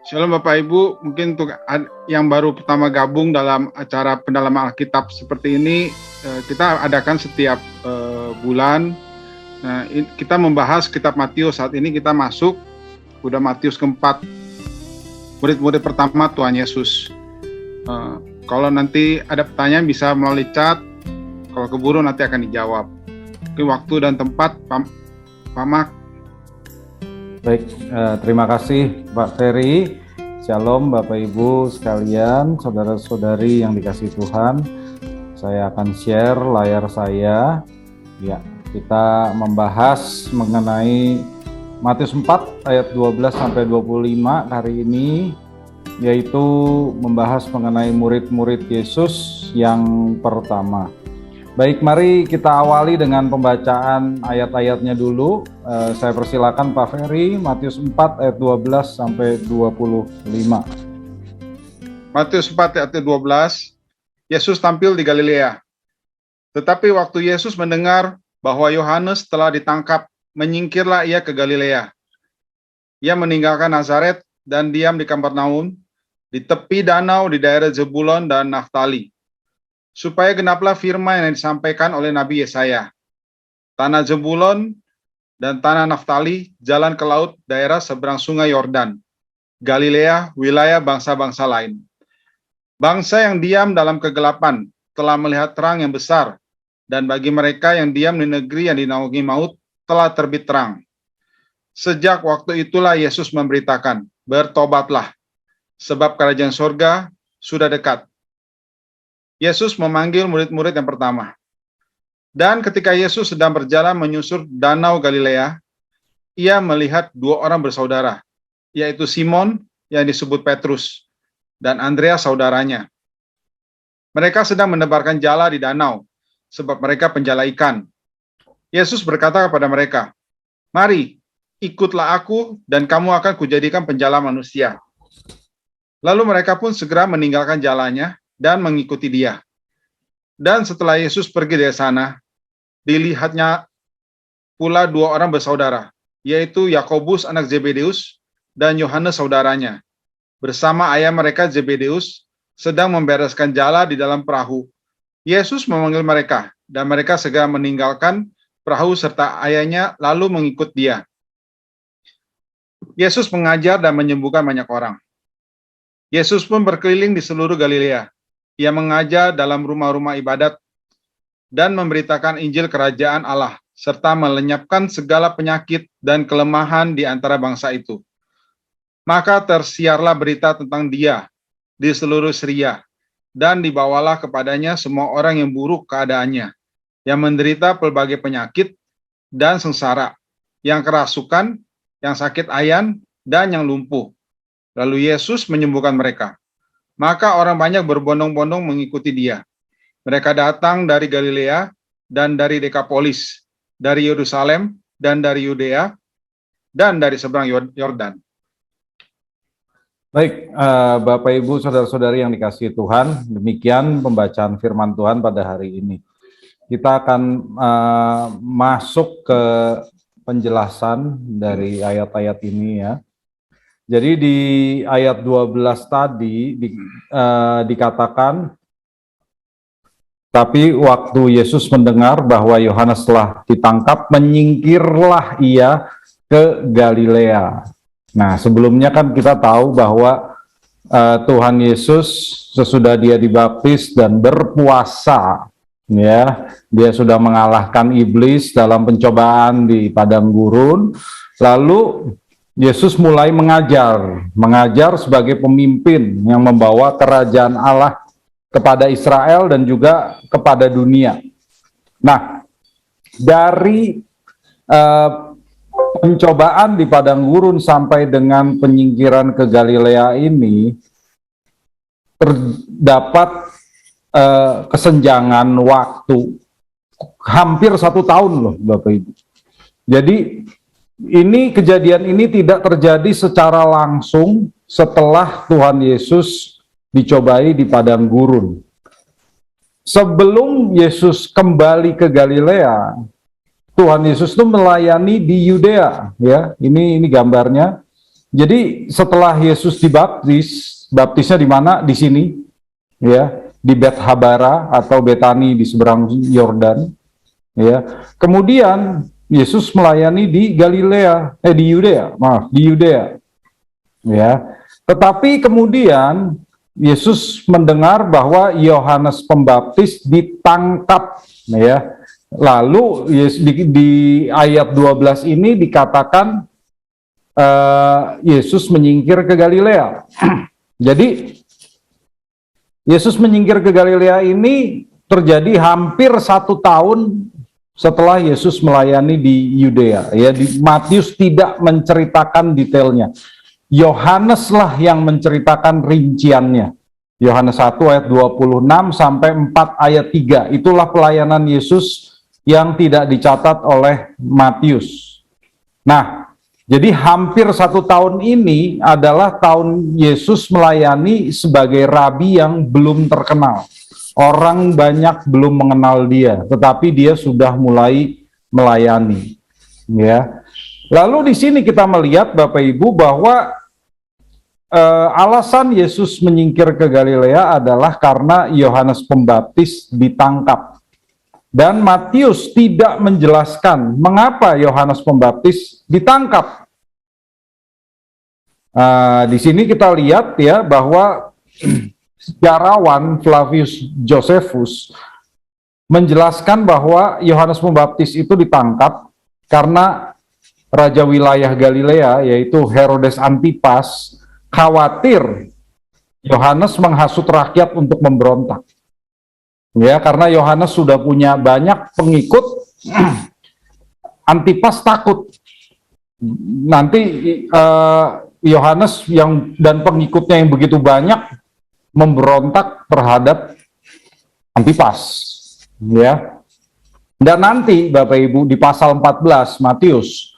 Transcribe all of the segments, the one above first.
Shalom Bapak Ibu, mungkin untuk yang baru pertama gabung dalam acara pendalaman Alkitab seperti ini, kita adakan setiap bulan. Nah, kita membahas kitab Matius. Saat ini kita masuk, udah Matius keempat, murid-murid pertama Tuhan Yesus. Kalau nanti ada pertanyaan bisa melalui chat, kalau keburu nanti akan dijawab. Mungkin waktu dan tempat, Pak Mak. Baik, terima kasih Pak Ferry. Shalom Bapak Ibu sekalian, saudara-saudari yang dikasihi Tuhan. Saya akan share layar saya. Ya, kita membahas mengenai Matius 4 ayat 12 sampai 25 hari ini, yaitu membahas mengenai murid-murid Yesus yang pertama. Baik, mari kita awali dengan pembacaan ayat-ayatnya dulu. Saya persilakan Pak Ferry, Matius 4 ayat 12 sampai 25. Matius 4 ayat 12, Yesus tampil di Galilea. Tetapi waktu Yesus mendengar bahwa Yohanes telah ditangkap, menyingkirlah ia ke Galilea. Ia meninggalkan Nazaret dan diam di Kapernaum, di tepi danau di daerah Zebulon dan Naftali, supaya genaplah firman yang disampaikan oleh Nabi Yesaya. Tanah Zebulon dan tanah Naftali, jalan ke laut, daerah seberang sungai Yordan. Galilea, wilayah bangsa-bangsa lain. Bangsa yang diam dalam kegelapan telah melihat terang yang besar, dan bagi mereka yang diam di negeri yang dinaungi maut telah terbit terang. Sejak waktu itulah Yesus memberitakan, bertobatlah, sebab kerajaan surga sudah dekat. Yesus memanggil murid-murid yang pertama. Dan ketika Yesus sedang berjalan menyusur danau Galilea, ia melihat dua orang bersaudara, yaitu Simon yang disebut Petrus, dan Andreas saudaranya. Mereka sedang menebarkan jala di danau, sebab mereka penjala ikan. Yesus berkata kepada mereka, "Mari, ikutlah aku, dan kamu akan kujadikan penjala manusia." Lalu mereka pun segera meninggalkan jalannya dan mengikuti dia. Dan setelah Yesus pergi dari sana, dilihatnya pula dua orang bersaudara, yaitu Yakobus anak Zebedeus dan Yohanes saudaranya, bersama ayah mereka Zebedeus, sedang membereskan jala di dalam perahu. Yesus memanggil mereka, dan mereka segera meninggalkan perahu serta ayahnya, lalu mengikut dia. Yesus mengajar dan menyembuhkan banyak orang. Yesus pun berkeliling di seluruh Galilea. Ia mengajar dalam rumah-rumah ibadat dan memberitakan Injil Kerajaan Allah, serta melenyapkan segala penyakit dan kelemahan di antara bangsa itu. Maka tersiarlah berita tentang dia di seluruh Syria, dan dibawalah kepadanya semua orang yang buruk keadaannya, yang menderita pelbagai penyakit dan sengsara, yang kerasukan, yang sakit ayan, dan yang lumpuh. Lalu Yesus menyembuhkan mereka. Maka orang banyak berbondong-bondong mengikuti dia. Mereka datang dari Galilea dan dari Dekapolis, dari Yerusalem dan dari Yudea, dan dari seberang Yordan. Baik, Bapak Ibu saudara-saudari yang dikasihi Tuhan, demikian pembacaan firman Tuhan pada hari ini. Kita akan masuk ke penjelasan dari ayat-ayat ini ya. Jadi di ayat 12 tadi dikatakan, tapi waktu Yesus mendengar bahwa Yohanes telah ditangkap, menyingkirlah ia ke Galilea. Nah, sebelumnya kan kita tahu bahwa Tuhan Yesus sesudah dia dibaptis dan berpuasa, ya, dia sudah mengalahkan iblis dalam pencobaan di padang gurun. Lalu Yesus mulai mengajar sebagai pemimpin yang membawa kerajaan Allah kepada Israel dan juga kepada dunia. Nah, dari pencobaan di padang gurun sampai dengan penyingkiran ke Galilea ini, terdapat kesenjangan waktu hampir 1 tahun loh Bapak Ibu. Jadi kejadian ini tidak terjadi secara langsung setelah Tuhan Yesus dicobai di padang gurun. Sebelum Yesus kembali ke Galilea, Tuhan Yesus itu melayani di Yudea, ya. Ini gambarnya. Jadi setelah Yesus dibaptis, baptisnya di mana? Di sini, ya, di Bethabara atau Betani di seberang Yordan, ya. Kemudian Yesus melayani di Galilea, di Yudea, maaf, di Yudea, ya. Tetapi kemudian Yesus mendengar bahwa Yohanes Pembaptis ditangkap, ya. Lalu di ayat 12 ini dikatakan Yesus menyingkir ke Galilea. Jadi Yesus menyingkir ke Galilea ini terjadi hampir 1 tahun setelah Yesus melayani di Yudea. Ya, Matius tidak menceritakan detailnya. Yohanes lah yang menceritakan rinciannya. Yohanes 1 ayat 26 sampai 4 ayat 3. Itulah pelayanan Yesus yang tidak dicatat oleh Matius. Nah, jadi hampir 1 tahun ini adalah tahun Yesus melayani sebagai rabi yang belum terkenal. Orang banyak belum mengenal dia, tetapi dia sudah mulai melayani. Ya. Lalu di sini kita melihat Bapak Ibu bahwa alasan Yesus menyingkir ke Galilea adalah karena Yohanes Pembaptis ditangkap. Dan Matius tidak menjelaskan mengapa Yohanes Pembaptis ditangkap. Di sini kita lihat ya bahwa sejarawan Flavius Josephus menjelaskan bahwa Yohanes Pembaptis itu ditangkap karena raja wilayah Galilea yaitu Herodes Antipas khawatir Yohanes menghasut rakyat untuk memberontak. Ya, karena Yohanes sudah punya banyak pengikut, Antipas takut nanti Yohanes dan pengikutnya yang begitu banyak memberontak terhadap Antipas, ya. Dan nanti Bapak Ibu di pasal 14 Matius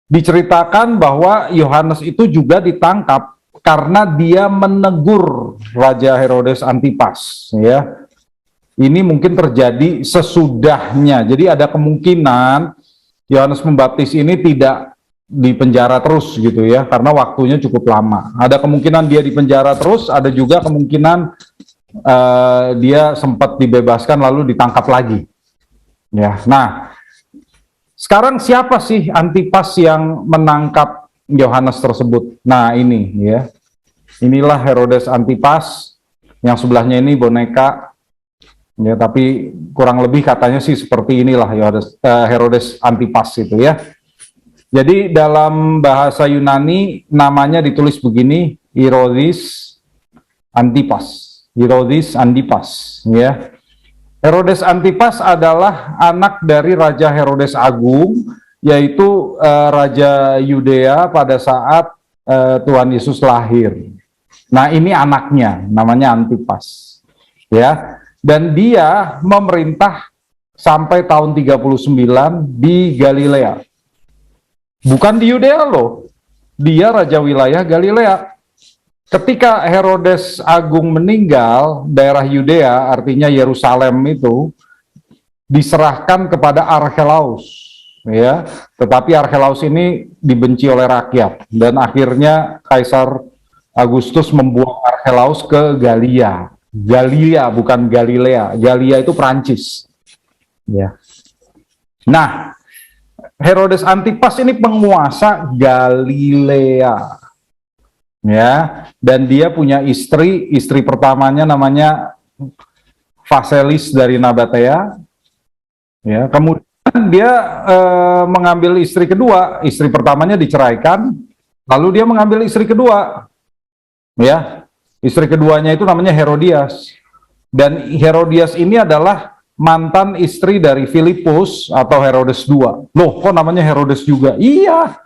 diceritakan bahwa Yohanes itu juga ditangkap karena dia menegur Raja Herodes Antipas, ya. Ini mungkin terjadi sesudahnya. Jadi ada kemungkinan Yohanes Pembaptis ini tidak di penjara terus gitu ya, karena waktunya cukup lama. Ada kemungkinan dia di penjara terus, ada juga kemungkinan dia sempat dibebaskan lalu ditangkap lagi. Ya, nah sekarang siapa sih Antipas yang menangkap Yohanes tersebut? Nah ini ya, inilah Herodes Antipas, yang sebelahnya ini boneka. Ya, tapi kurang lebih katanya sih seperti inilah Herodes Antipas itu ya. Jadi dalam bahasa Yunani namanya ditulis begini, Herodes Antipas. Herodes Antipas, ya. Herodes Antipas adalah anak dari Raja Herodes Agung, yaitu Raja Yudea pada saat Tuhan Yesus lahir. Nah, ini anaknya, namanya Antipas. Ya. Dan dia memerintah sampai tahun 39 di Galilea. Bukan di Yudea loh, dia raja wilayah Galilea. Ketika Herodes Agung meninggal, daerah Yudea, artinya Yerusalem itu, diserahkan kepada Archelaus. Ya, tetapi Archelaus ini dibenci oleh rakyat, dan akhirnya Kaisar Agustus membuang Archelaus ke Galilea. Galilea bukan Galilea. Galilea itu Prancis. Ya. Nah, Herodes Antipas ini penguasa Galilea. Ya, dan dia punya istri pertamanya namanya Phaselis dari Nabatea. Ya, kemudian dia mengambil istri kedua. Istri pertamanya diceraikan, lalu dia mengambil istri kedua. Ya. Istri keduanya itu namanya Herodias. Dan Herodias ini adalah mantan istri dari Filipus atau Herodes II. Loh, kok namanya Herodes juga? Iya.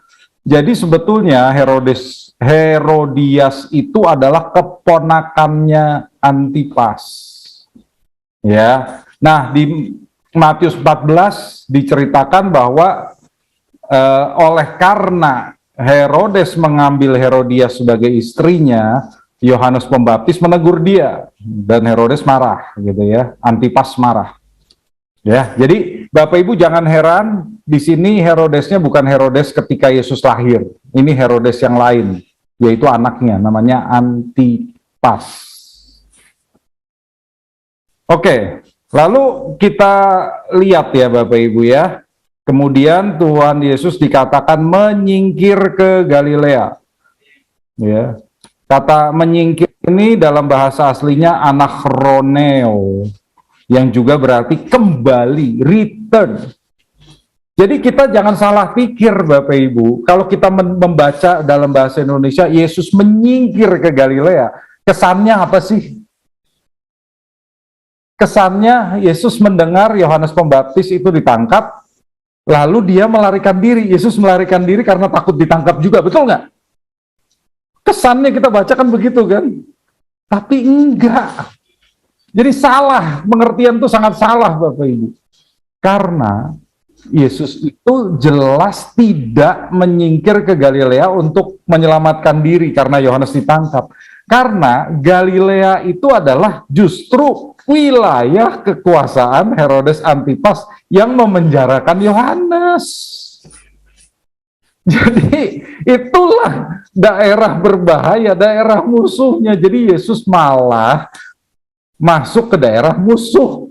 Jadi sebetulnya Herodias itu adalah keponakannya Antipas. Ya. Nah, di Matius 14 diceritakan bahwa oleh karena Herodes mengambil Herodias sebagai istrinya, Yohanes Pembaptis menegur dia dan Herodes marah gitu ya, Antipas marah. Ya, jadi Bapak Ibu jangan heran, di sini Herodesnya bukan Herodes ketika Yesus lahir. Ini Herodes yang lain, yaitu anaknya, namanya Antipas. Oke, lalu kita lihat ya Bapak Ibu ya. Kemudian Tuhan Yesus dikatakan menyingkir ke Galilea. Ya. Kata menyingkir ini dalam bahasa aslinya anachroneo, yang juga berarti kembali, return. Jadi kita jangan salah pikir Bapak Ibu, kalau kita membaca dalam bahasa Indonesia, Yesus menyingkir ke Galilea, kesannya apa sih? Kesannya Yesus mendengar Yohanes Pembaptis itu ditangkap, lalu dia melarikan diri. Yesus melarikan diri karena takut ditangkap juga, betul nggak? Kesannya kita baca kan begitu kan? Tapi enggak. Jadi salah, pengertian itu sangat salah Bapak Ibu. Karena Yesus itu jelas tidak menyingkir ke Galilea untuk menyelamatkan diri karena Yohanes ditangkap. Karena Galilea itu adalah justru wilayah kekuasaan Herodes Antipas yang memenjarakan Yohanes. Jadi itulah daerah berbahaya, daerah musuhnya. Jadi Yesus malah masuk ke daerah musuh.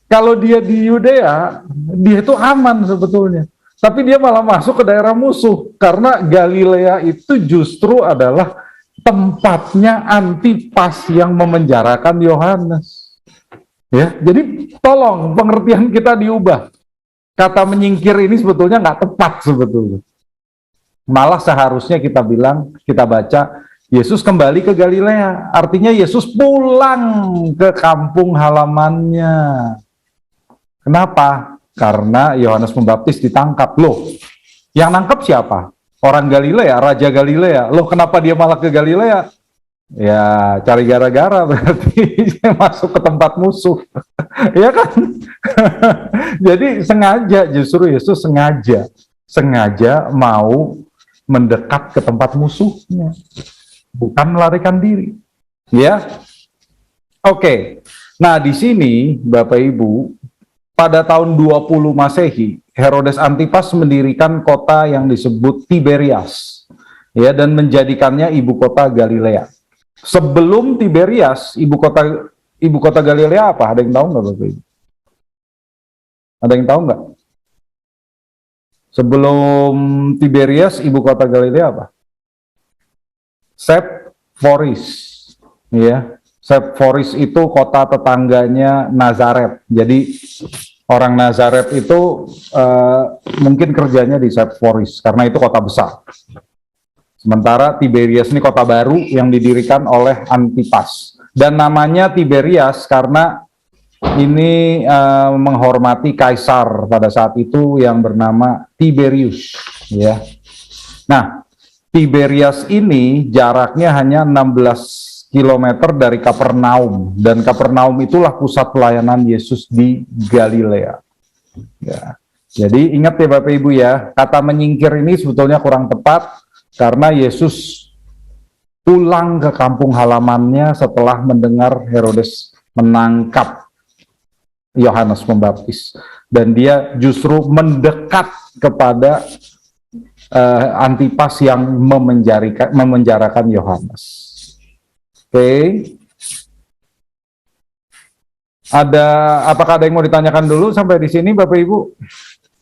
Kalau dia di Yudea, dia itu aman sebetulnya. Tapi dia malah masuk ke daerah musuh. Karena Galilea itu justru adalah tempatnya Antipas yang memenjarakan Yohanes. Ya, jadi tolong pengertian kita diubah. Kata menyingkir ini sebetulnya nggak tepat sebetulnya. Malah seharusnya kita bilang, kita baca, Yesus kembali ke Galilea. Artinya Yesus pulang ke kampung halamannya. Kenapa? Karena Yohanes Pembaptis ditangkap. Loh, yang nangkap siapa? Orang Galilea, Raja Galilea. Loh, kenapa dia malah ke Galilea? Ya, cari gara-gara berarti masuk ke tempat musuh. Ya kan? Jadi sengaja, justru Yesus sengaja mau mendekat ke tempat musuhnya, bukan melarikan diri. Ya, oke. Nah, di sini Bapak Ibu, pada tahun 20 Masehi, Herodes Antipas mendirikan kota yang disebut Tiberias, ya, dan menjadikannya ibu kota Galilea. Sebelum Tiberias, ibu kota Galilea apa? Ada yang tahu nggak Bapak Ibu? Ada yang tahu nggak? Sebelum Tiberias, ibu kota Galilea apa? Sepphoris, ya. Sepphoris itu kota tetangganya Nazaret. Jadi orang Nazaret itu mungkin kerjanya di Sepphoris karena itu kota besar. Sementara Tiberias ini kota baru yang didirikan oleh Antipas. Dan namanya Tiberias karena ini menghormati kaisar pada saat itu yang bernama Tiberius, ya. Nah, Tiberias ini jaraknya hanya 16 km dari Kapernaum, dan Kapernaum itulah pusat pelayanan Yesus di Galilea. Ya. Jadi ingat ya Bapak Ibu ya, kata menyingkir ini sebetulnya kurang tepat karena Yesus pulang ke kampung halamannya setelah mendengar Herodes menangkap Yohanes Pembaptis, dan dia justru mendekat kepada Antipas yang memenjarakan Yohanes. Oke. Apakah ada yang mau ditanyakan dulu sampai di sini Bapak Ibu?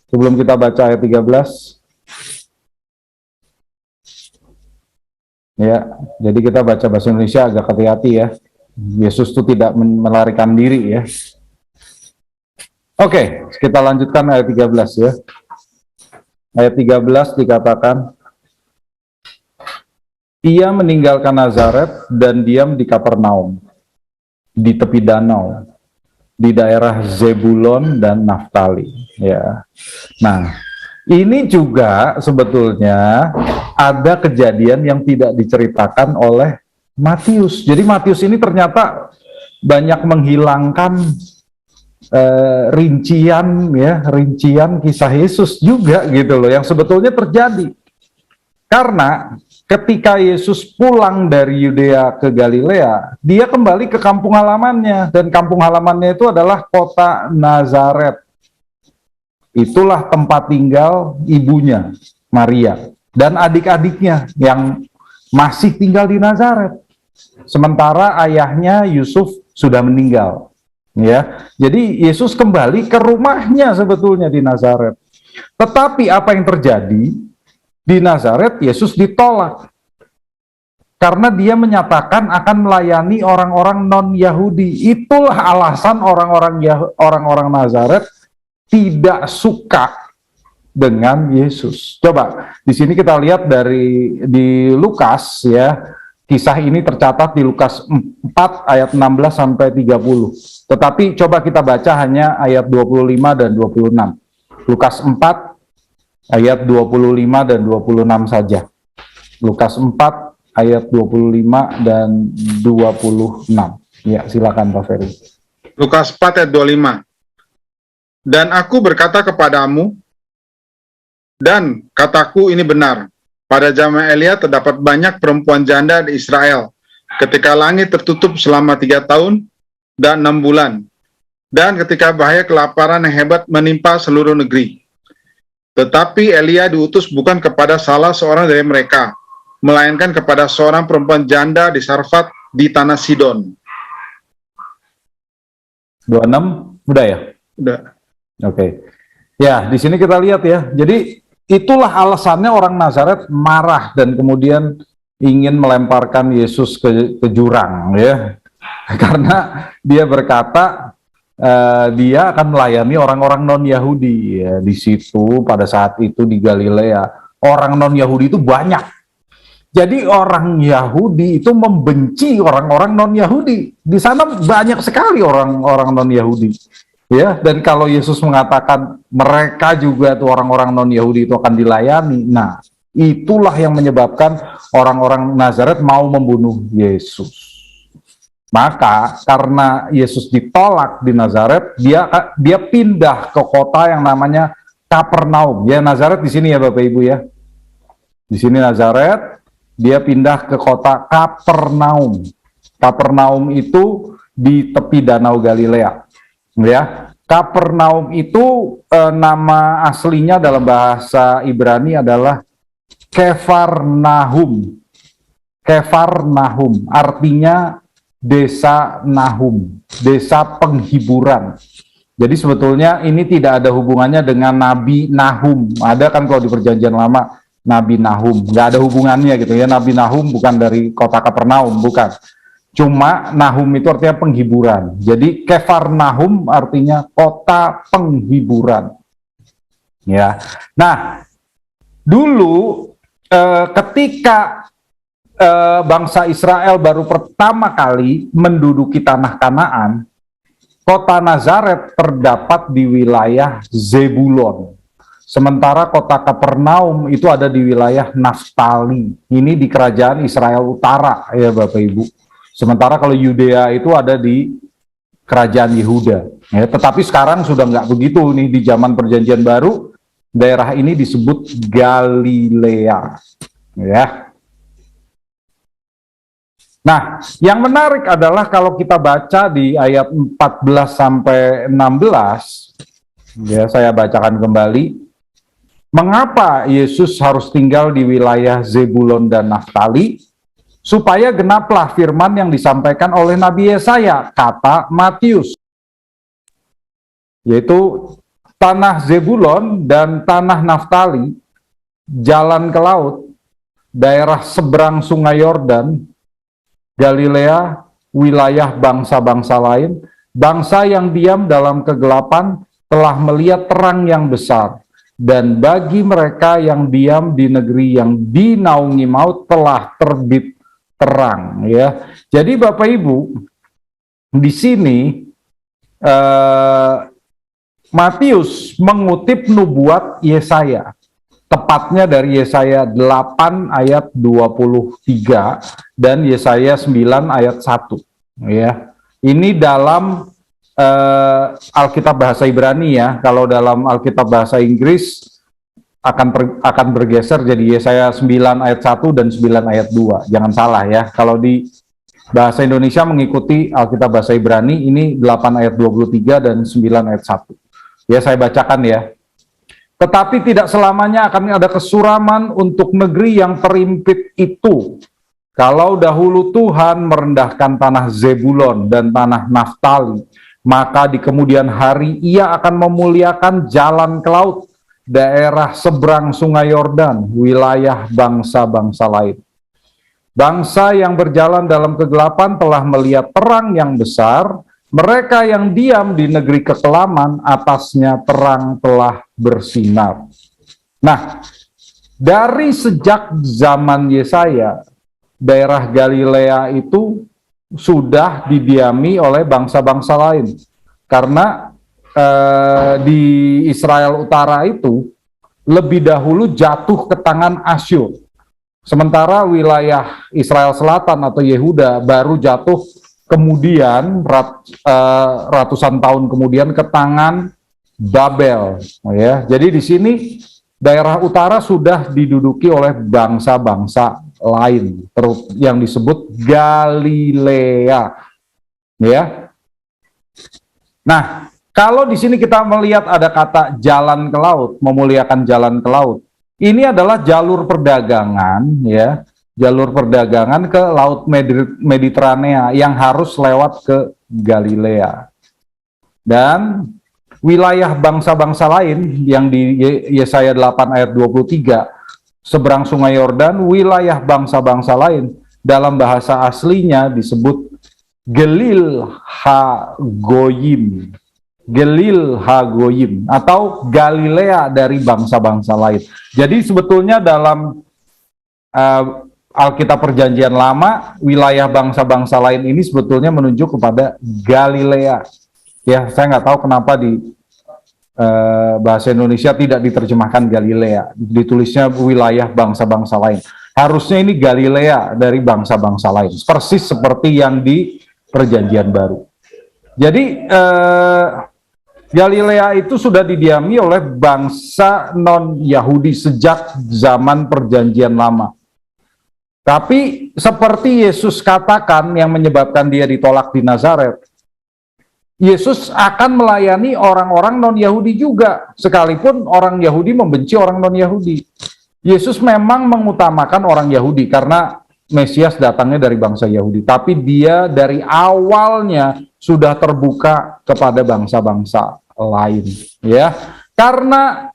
Sebelum kita baca ayat 13. Ya, jadi kita baca bahasa Indonesia agak hati-hati ya. Yesus itu tidak melarikan diri ya. Oke, kita lanjutkan ayat 13 ya. Ayat 13 dikatakan, ia meninggalkan Nazaret dan diam di Kapernaum, di tepi danau, di daerah Zebulon dan Naftali. Ya. Nah, ini juga sebetulnya ada kejadian yang tidak diceritakan oleh Matius. Jadi Matius ini ternyata banyak menghilangkan rincian kisah Yesus juga gitu loh, yang sebetulnya terjadi. Karena ketika Yesus pulang dari Yudea ke Galilea, dia kembali ke kampung halamannya, dan kampung halamannya itu adalah kota Nazaret. itulah tempat tinggal ibunya, Maria, dan adik-adiknya yang masih tinggal di Nazaret. Sementara ayahnya Yusuf sudah meninggal. Ya, jadi Yesus kembali ke rumahnya sebetulnya di Nazaret. Tetapi apa yang terjadi di Nazaret? Yesus ditolak karena dia menyatakan akan melayani orang-orang non-Yahudi. Itulah alasan orang-orang Nazaret tidak suka dengan Yesus. Coba di sini kita lihat di Lukas ya. Kisah ini tercatat di Lukas 4 ayat 16 sampai 30. Tetapi coba kita baca hanya ayat 25 dan 26. Lukas 4 ayat 25 dan 26 saja. Lukas 4 ayat 25 dan 26. Ya, silakan Pak Ferry. Lukas 4 ayat 25. Dan aku berkata kepadamu, dan kataku ini benar, pada zaman Elia terdapat banyak perempuan janda di Israel, ketika langit tertutup selama 3 tahun dan 6 bulan, dan ketika bahaya kelaparan yang hebat menimpa seluruh negeri. Tetapi Elia diutus bukan kepada salah seorang dari mereka, melainkan kepada seorang perempuan janda di Sarfat di tanah Sidon. 26, udah ya? Udah. Oke. Ya, di sini kita lihat ya. Jadi itulah alasannya orang Nazaret marah dan kemudian ingin melemparkan Yesus ke jurang ya. Karena dia berkata dia akan melayani orang-orang non-Yahudi ya. Di situ pada saat itu di Galilea, orang non-Yahudi itu banyak. Jadi orang Yahudi itu membenci orang-orang non-Yahudi. Di sana banyak sekali orang-orang non-Yahudi. Ya, dan kalau Yesus mengatakan mereka juga tuh orang-orang non-Yahudi itu akan dilayani. Nah, itulah yang menyebabkan orang-orang Nazaret mau membunuh Yesus. Maka karena Yesus ditolak di Nazaret, dia pindah ke kota yang namanya Kapernaum. Ya, Nazaret di sini ya Bapak Ibu ya. Di sini Nazaret, dia pindah ke kota Kapernaum. Kapernaum itu di tepi Danau Galilea. Ya, Kapernaum itu nama aslinya dalam bahasa Ibrani adalah Kefarnahum. Kefarnahum artinya desa Nahum, desa penghiburan. Jadi sebetulnya ini tidak ada hubungannya dengan Nabi Nahum. Ada kan kalau di Perjanjian Lama Nabi Nahum, nggak ada hubungannya gitu ya. Nabi Nahum bukan dari kota Kapernaum, bukan. Cuma Nahum itu artinya penghiburan. Jadi Kefarnahum artinya kota penghiburan. Ya. Nah, dulu ketika bangsa Israel baru pertama kali menduduki tanah Kanaan, kota Nazaret terdapat di wilayah Zebulon. Sementara kota Kapernaum itu ada di wilayah Naftali. Ini di kerajaan Israel Utara ya Bapak Ibu. Sementara kalau Yudea itu ada di kerajaan Yehuda. Ya, tetapi sekarang sudah nggak begitu nih di zaman Perjanjian Baru, daerah ini disebut Galilea. Ya. Nah, yang menarik adalah kalau kita baca di ayat 14 sampai 16, ya saya bacakan kembali. Mengapa Yesus harus tinggal di wilayah Zebulon dan Naftali? Supaya genaplah firman yang disampaikan oleh Nabi Yesaya, kata Matius, yaitu tanah Zebulon dan tanah Naftali, jalan ke laut, daerah seberang sungai Yordan, Galilea, wilayah bangsa-bangsa lain, bangsa yang diam dalam kegelapan telah melihat terang yang besar, dan bagi mereka yang diam di negeri yang dinaungi maut telah terbit terang ya. Jadi Bapak Ibu di sini Matius mengutip nubuat Yesaya, tepatnya dari Yesaya 8 ayat 23 dan Yesaya 9 ayat 1 ya. Ini dalam Alkitab bahasa Ibrani ya. Kalau dalam Alkitab bahasa Inggris akan bergeser jadi Yesaya 9 ayat 1 dan 9 ayat 2. Jangan salah ya. Kalau di bahasa Indonesia mengikuti Alkitab bahasa Ibrani ini 8 ayat 23 dan 9 ayat 1. Ya saya bacakan ya. Tetapi tidak selamanya akan ada kesuraman untuk negeri yang terimpit itu. Kalau dahulu Tuhan merendahkan tanah Zebulon dan tanah Naftali, maka di kemudian hari Ia akan memuliakan jalan ke laut, daerah seberang sungai Yordan, wilayah bangsa-bangsa lain. Bangsa yang berjalan dalam kegelapan telah melihat terang yang besar. Mereka yang diam di negeri kekelaman, atasnya terang telah bersinar. Nah, dari sejak zaman Yesaya, daerah Galilea itu sudah didiami oleh bangsa-bangsa lain. Karena di Israel Utara itu lebih dahulu jatuh ke tangan Asyur. Sementara wilayah Israel Selatan atau Yehuda baru jatuh kemudian ratusan tahun kemudian ke tangan Babel, ya. Jadi di sini daerah utara sudah diduduki oleh bangsa-bangsa lain, yang disebut Galilea, ya. Nah, kalau di sini kita melihat ada kata jalan ke laut, memuliakan jalan ke laut. Ini adalah jalur perdagangan, ya. Jalur perdagangan ke Laut Mediterania yang harus lewat ke Galilea. Dan wilayah bangsa-bangsa lain yang di Yesaya 8 ayat 23, seberang sungai Yordan, wilayah bangsa-bangsa lain dalam bahasa aslinya disebut Gelil HaGoyim. Gelil HaGoyim atau Galilea dari bangsa-bangsa lain. Jadi sebetulnya dalam Alkitab Perjanjian Lama, wilayah bangsa-bangsa lain ini sebetulnya menunjuk kepada Galilea. Ya, saya nggak tahu kenapa di bahasa Indonesia tidak diterjemahkan Galilea, ditulisnya wilayah bangsa-bangsa lain. Harusnya ini Galilea dari bangsa-bangsa lain, persis seperti yang di Perjanjian Baru. Jadi Galilea itu sudah didiami oleh bangsa non-Yahudi sejak zaman Perjanjian Lama. Tapi seperti Yesus katakan yang menyebabkan dia ditolak di Nazaret, Yesus akan melayani orang-orang non-Yahudi juga, sekalipun orang Yahudi membenci orang non-Yahudi. Yesus memang mengutamakan orang Yahudi karena Mesias datangnya dari bangsa Yahudi, tapi dia dari awalnya sudah terbuka kepada bangsa-bangsa lain, ya. Karena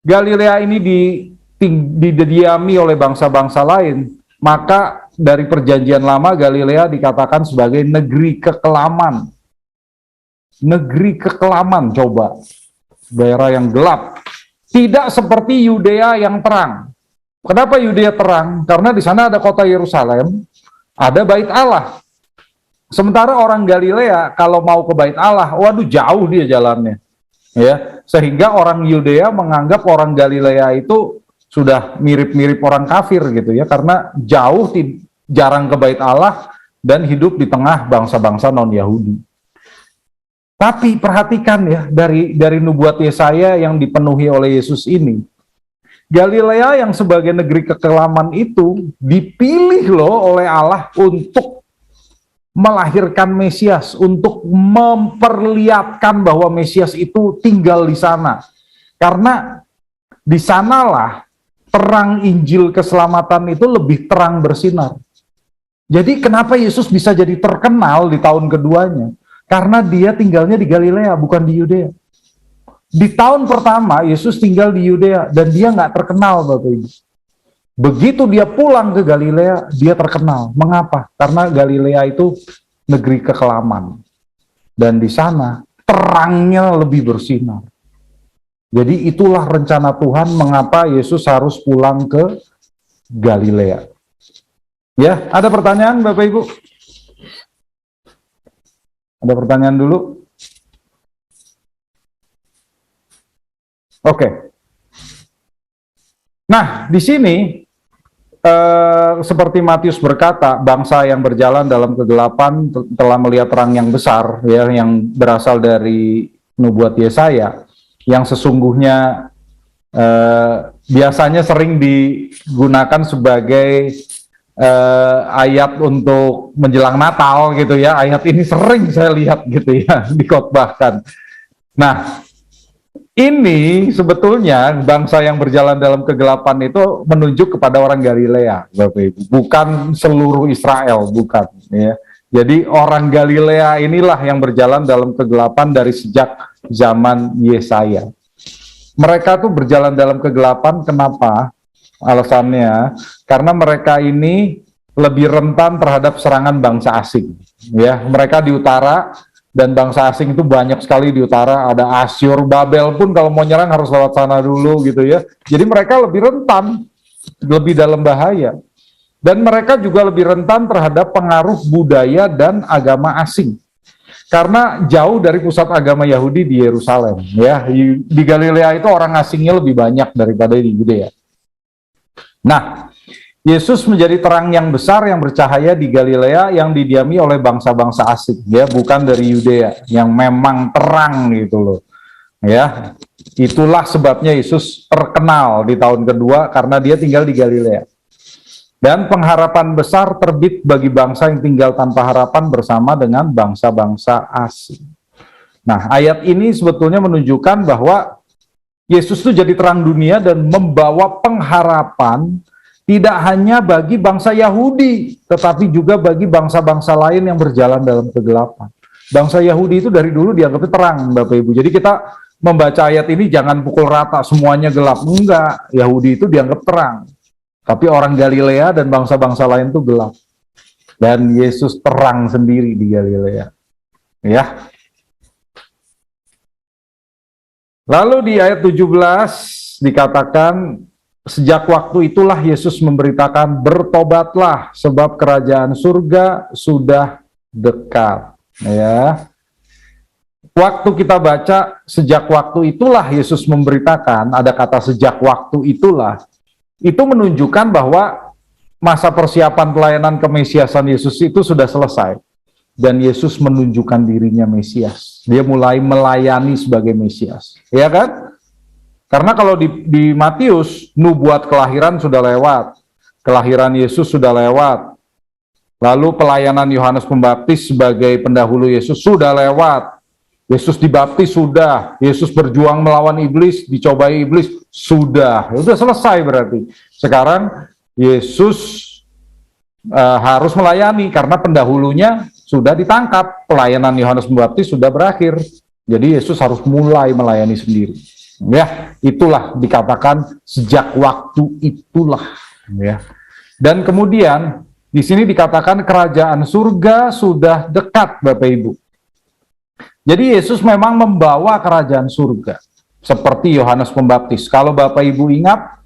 Galilea ini didiami oleh bangsa-bangsa lain, maka dari Perjanjian Lama Galilea dikatakan sebagai negeri kekelaman. Negeri kekelaman, coba. Daerah yang gelap. Tidak seperti Yudea yang terang. Kenapa Yudea terang? Karena di sana ada kota Yerusalem, ada Bait Allah. Sementara orang Galilea kalau mau ke Bait Allah, waduh jauh dia jalannya. Ya, sehingga orang Yudea menganggap orang Galilea itu sudah mirip-mirip orang kafir gitu ya, karena jauh jarang ke Bait Allah dan hidup di tengah bangsa-bangsa non-Yahudi. Tapi perhatikan ya, dari nubuat Yesaya yang dipenuhi oleh Yesus ini, Galilea yang sebagai negeri kekelaman itu dipilih loh oleh Allah untuk melahirkan Mesias, untuk memperlihatkan bahwa Mesias itu tinggal di sana. Karena di sanalah terang Injil keselamatan itu lebih terang bersinar. Jadi kenapa Yesus bisa jadi terkenal di tahun keduanya? Karena dia tinggalnya di Galilea, bukan di Yudea. Di tahun pertama, Yesus tinggal di Yudea, dan dia nggak terkenal, Bapak Ibu. Begitu dia pulang ke Galilea, dia terkenal. Mengapa? Karena Galilea itu negeri kekelaman. Dan di sana, terangnya lebih bersinar. Jadi itulah rencana Tuhan mengapa Yesus harus pulang ke Galilea. Ya, ada pertanyaan Bapak Ibu? Ada pertanyaan dulu? Oke. Nah, di sini seperti Matius berkata, bangsa yang berjalan dalam kegelapan telah melihat terang yang besar, ya, yang berasal dari nubuat Yesaya, yang sesungguhnya biasanya sering digunakan sebagai ayat untuk menjelang Natal gitu ya. Ayat ini sering saya lihat gitu ya, dikhotbahkan. Nah, Ini sebetulnya bangsa yang berjalan dalam kegelapan itu menunjuk kepada orang Galilea, Bapak Ibu. Bukan seluruh Israel, bukan. Ya. Jadi orang Galilea inilah yang berjalan dalam kegelapan dari sejak zaman Yesaya. Mereka tuh berjalan dalam kegelapan, kenapa? Alasannya, karena mereka ini lebih rentan terhadap serangan bangsa asing. Ya, mereka di utara, dan bangsa asing itu banyak sekali di utara, ada Asyur, Babel pun kalau mau nyerang harus lewat sana dulu gitu ya. Jadi mereka lebih rentan, lebih dalam bahaya. Dan mereka juga lebih rentan terhadap pengaruh budaya dan agama asing. Karena jauh dari pusat agama Yahudi di Yerusalem, ya. Di Galilea itu orang asingnya lebih banyak daripada di Yudea. Nah, Yesus menjadi terang yang besar yang bercahaya di Galilea yang didiami oleh bangsa-bangsa asing, ya, bukan dari Yudea yang memang terang gitu loh. Ya, itulah sebabnya Yesus terkenal di tahun kedua karena dia tinggal di Galilea. Dan pengharapan besar terbit bagi bangsa yang tinggal tanpa harapan bersama dengan bangsa-bangsa asing. Nah, ayat ini sebetulnya menunjukkan bahwa Yesus itu jadi terang dunia dan membawa pengharapan tidak hanya bagi bangsa Yahudi, tetapi juga bagi bangsa-bangsa lain yang berjalan dalam kegelapan. Bangsa Yahudi itu dari dulu dianggap terang, Bapak Ibu. Jadi kita membaca ayat ini jangan pukul rata, semuanya gelap. Enggak, Yahudi itu dianggap terang. Tapi orang Galilea dan bangsa-bangsa lain itu gelap. Dan Yesus terang sendiri di Galilea. Ya. Lalu di ayat 17 dikatakan, sejak waktu itulah Yesus memberitakan, bertobatlah sebab kerajaan surga sudah dekat. Ya. Waktu kita baca sejak waktu itulah Yesus memberitakan, ada kata sejak waktu itulah, itu menunjukkan bahwa masa persiapan pelayanan kemesiasan Yesus itu sudah selesai. Dan Yesus menunjukkan dirinya Mesias. Dia mulai melayani sebagai Mesias. Ya kan? Karena kalau di Matius, nubuat kelahiran sudah lewat. Kelahiran Yesus sudah lewat. Lalu pelayanan Yohanes Pembaptis sebagai pendahulu Yesus sudah lewat. Yesus dibaptis sudah, Yesus berjuang melawan iblis, dicobai iblis, sudah selesai berarti. Sekarang Yesus harus melayani karena pendahulunya sudah ditangkap, pelayanan Yohanes Pembaptis sudah berakhir. Jadi Yesus harus mulai melayani sendiri. Ya, itulah dikatakan sejak waktu itulah. Ya. Dan kemudian di sini dikatakan kerajaan surga sudah dekat, Bapak Ibu. Jadi Yesus memang membawa kerajaan surga seperti Yohanes Pembaptis. Kalau Bapak Ibu ingat,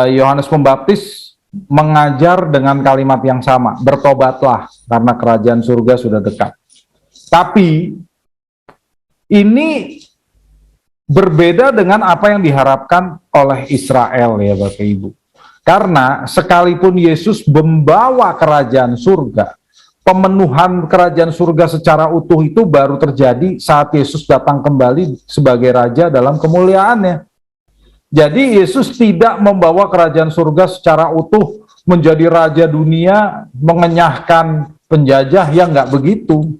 Yohanes Pembaptis mengajar dengan kalimat yang sama, bertobatlah karena kerajaan surga sudah dekat. Tapi ini berbeda dengan apa yang diharapkan oleh Israel, ya Bapak Ibu. Karena sekalipun Yesus membawa kerajaan surga, pemenuhan kerajaan surga secara utuh itu baru terjadi saat Yesus datang kembali sebagai raja dalam kemuliaannya. Jadi Yesus tidak membawa kerajaan surga secara utuh menjadi raja dunia, mengenyahkan penjajah, ya nggak begitu.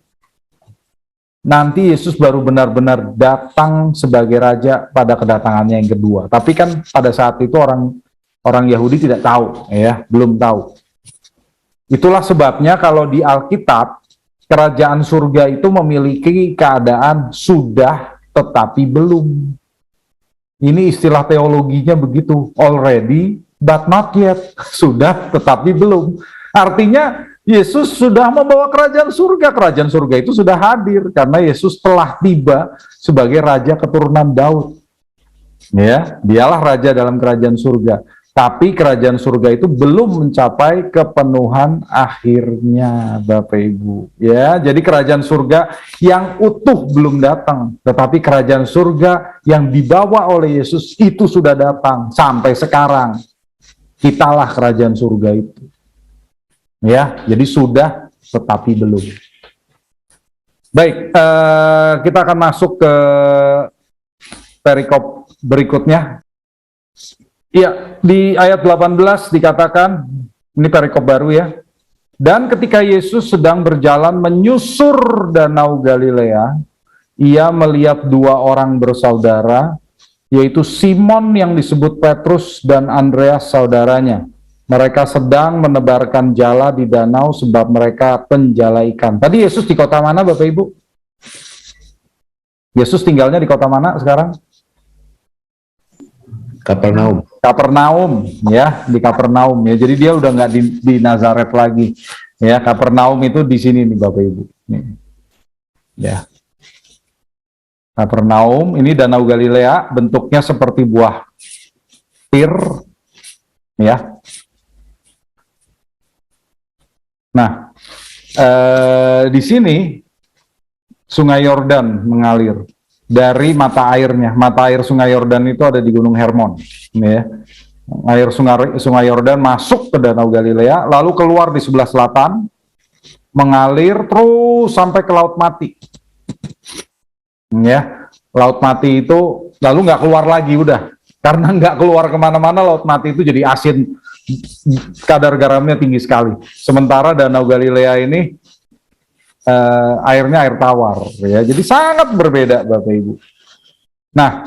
Nanti Yesus baru benar-benar datang sebagai raja pada kedatangannya yang kedua. Tapi kan pada saat itu orang Yahudi tidak tahu, ya, belum tahu. Itulah sebabnya kalau di Alkitab, kerajaan surga itu memiliki keadaan sudah tetapi belum. Ini istilah teologinya begitu, already but not yet, sudah tetapi belum. Artinya Yesus sudah membawa kerajaan surga itu sudah hadir karena Yesus telah tiba sebagai raja keturunan Daud. Ya, dialah raja dalam kerajaan surga. Tapi kerajaan surga itu belum mencapai kepenuhan akhirnya, Bapak Ibu. Ya, jadi kerajaan surga yang utuh belum datang, tetapi kerajaan surga yang dibawa oleh Yesus itu sudah datang sampai sekarang. Kitalah kerajaan surga itu. Ya, jadi sudah tetapi belum. Baik, kita akan masuk ke perikop berikutnya. Ya, di ayat 18 dikatakan, ini perikop baru ya. Dan ketika Yesus sedang berjalan menyusur danau Galilea, ia melihat dua orang bersaudara, yaitu Simon yang disebut Petrus dan Andreas saudaranya. Mereka sedang menebarkan jala di danau sebab mereka penjala ikan. Tadi Yesus di kota mana, Bapak Ibu? Yesus tinggalnya di kota mana sekarang? Kapernaum. Kapernaum, ya, di Kapernaum ya. Jadi dia udah nggak di Nazaret lagi, ya. Kapernaum itu di sini nih, Bapak Ibu. Nih. Ya. Kapernaum ini Danau Galilea, bentuknya seperti buah pir, ya. Nah, di sini Sungai Yordan mengalir dari mata airnya. Mata air Sungai Yordan itu ada di Gunung Hermon, ya. Air Sungai Yordan masuk ke Danau Galilea, lalu keluar di sebelah selatan, mengalir terus sampai ke Laut Mati. Ya, Laut Mati itu lalu nggak keluar lagi udah, karena nggak keluar kemana-mana. Laut Mati itu jadi asin, kadar garamnya tinggi sekali. Sementara Danau Galilea ini airnya air tawar, ya. Jadi sangat berbeda, Bapak Ibu. Nah,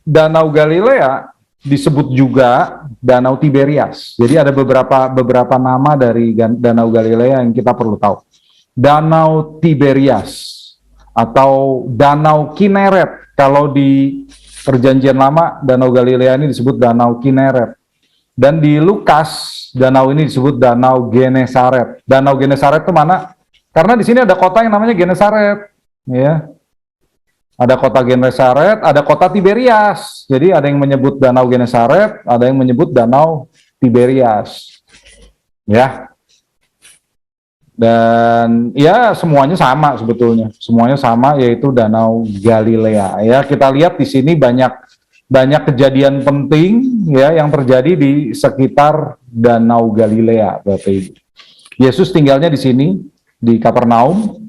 Danau Galilea disebut juga Danau Tiberias. Jadi ada beberapa nama dari Danau Galilea yang kita perlu tahu. Danau Tiberias atau Danau Kineret. Kalau di Perjanjian Lama, Danau Galilea ini disebut Danau Kineret. Dan di Lukas, danau ini disebut Danau Genesaret. Danau Genesaret itu mana? Karena di sini ada kota yang namanya Genesaret, ya. Ada kota Genesaret, ada kota Tiberias. Jadi ada yang menyebut Danau Genesaret, ada yang menyebut Danau Tiberias, ya. Dan ya semuanya sama sebetulnya, semuanya sama, yaitu Danau Galilea. Ya, kita lihat di sini banyak kejadian penting, ya, yang terjadi di sekitar Danau Galilea, Bapak Ibu. Yesus tinggalnya di sini, di Kapernaum.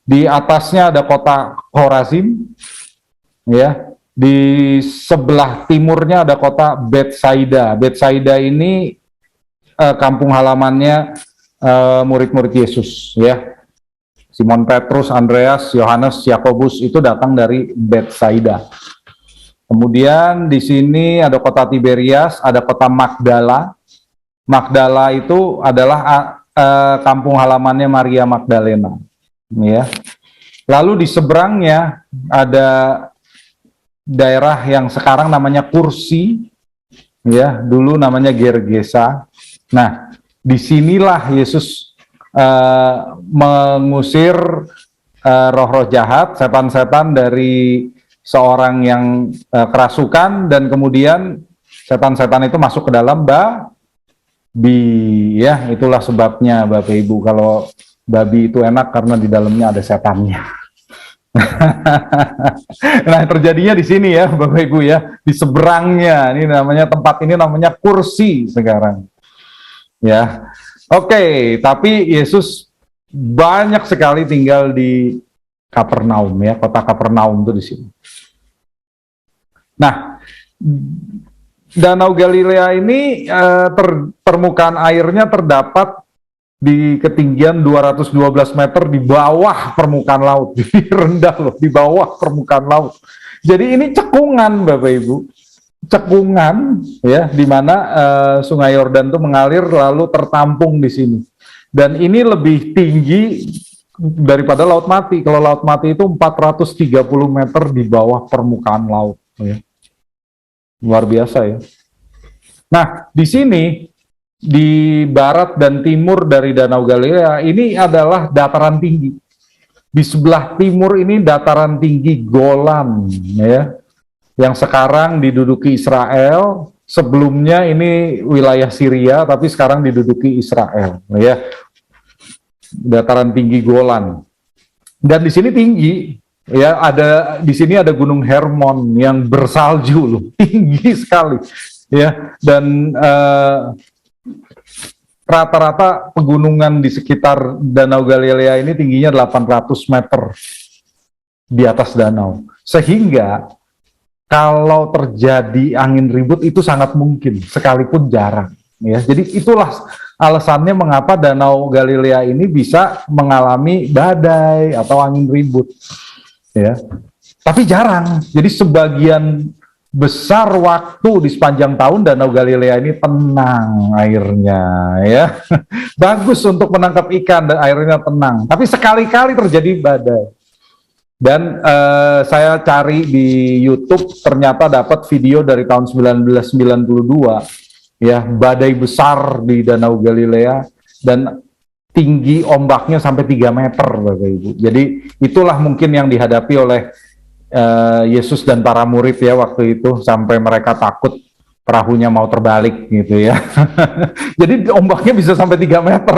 Di atasnya ada kota Khorazim, ya. Di sebelah timurnya ada kota Betsaida. Betsaida ini kampung halamannya murid-murid Yesus, ya. Simon Petrus, Andreas, Yohanes, Yakobus itu datang dari Betsaida. Kemudian di sini ada kota Tiberias, ada kota Magdala. Magdala itu adalah kampung halamannya Maria Magdalena, ya. Lalu di seberangnya ada daerah yang sekarang namanya Kursi, ya, dulu namanya Gergesa. Nah, disinilah Yesus mengusir roh-roh jahat, setan-setan dari seorang yang kerasukan, dan kemudian setan-setan itu masuk ke dalam babi, ya. Itulah sebabnya, Bapak Ibu, kalau babi itu enak karena di dalamnya ada setannya. Nah, terjadinya di sini, ya, Bapak Ibu, ya, di seberangnya. Ini namanya, tempat ini namanya Kursi sekarang, ya. Oke, tapi Yesus banyak sekali tinggal di Kapernaum, ya, kota Kapernaum itu di sini. Nah, Danau Galilea ini permukaan airnya terdapat di ketinggian 212 meter di bawah permukaan laut. Jadi rendah loh, di bawah permukaan laut. Jadi ini cekungan, Bapak Ibu. Cekungan, ya, di mana Sungai Yordan itu mengalir lalu tertampung di sini. Dan ini lebih tinggi daripada Laut Mati. Kalau Laut Mati itu 430 meter di bawah permukaan laut, ya. Luar biasa, ya. Nah, di sini di barat dan timur dari Danau Galilea ini adalah dataran tinggi. Di sebelah timur ini dataran tinggi Golan, ya, yang sekarang diduduki Israel. Sebelumnya ini wilayah Syria, tapi sekarang diduduki Israel, ya. Dataran tinggi Golan. Dan di sini tinggi, ya, di sini ada Gunung Hermon yang bersalju loh, tinggi sekali, ya. Dan rata-rata pegunungan di sekitar Danau Galilea ini tingginya 800 meter di atas danau. Sehingga kalau terjadi angin ribut itu sangat mungkin, sekalipun jarang, ya. Jadi itulah alasannya mengapa Danau Galilea ini bisa mengalami badai atau angin ribut, ya. Tapi jarang. Jadi sebagian besar waktu di sepanjang tahun Danau Galilea ini tenang airnya, ya. Bagus untuk menangkap ikan dan airnya tenang. Tapi sekali-kali terjadi badai. Dan saya cari di YouTube ternyata dapat video dari tahun 1992. Ya, badai besar di Danau Galilea dan tinggi ombaknya sampai 3 meter, Bapak Ibu. Jadi itulah mungkin yang dihadapi oleh Yesus dan para murid ya waktu itu, sampai mereka takut perahunya mau terbalik gitu ya. Jadi ombaknya bisa sampai 3 meter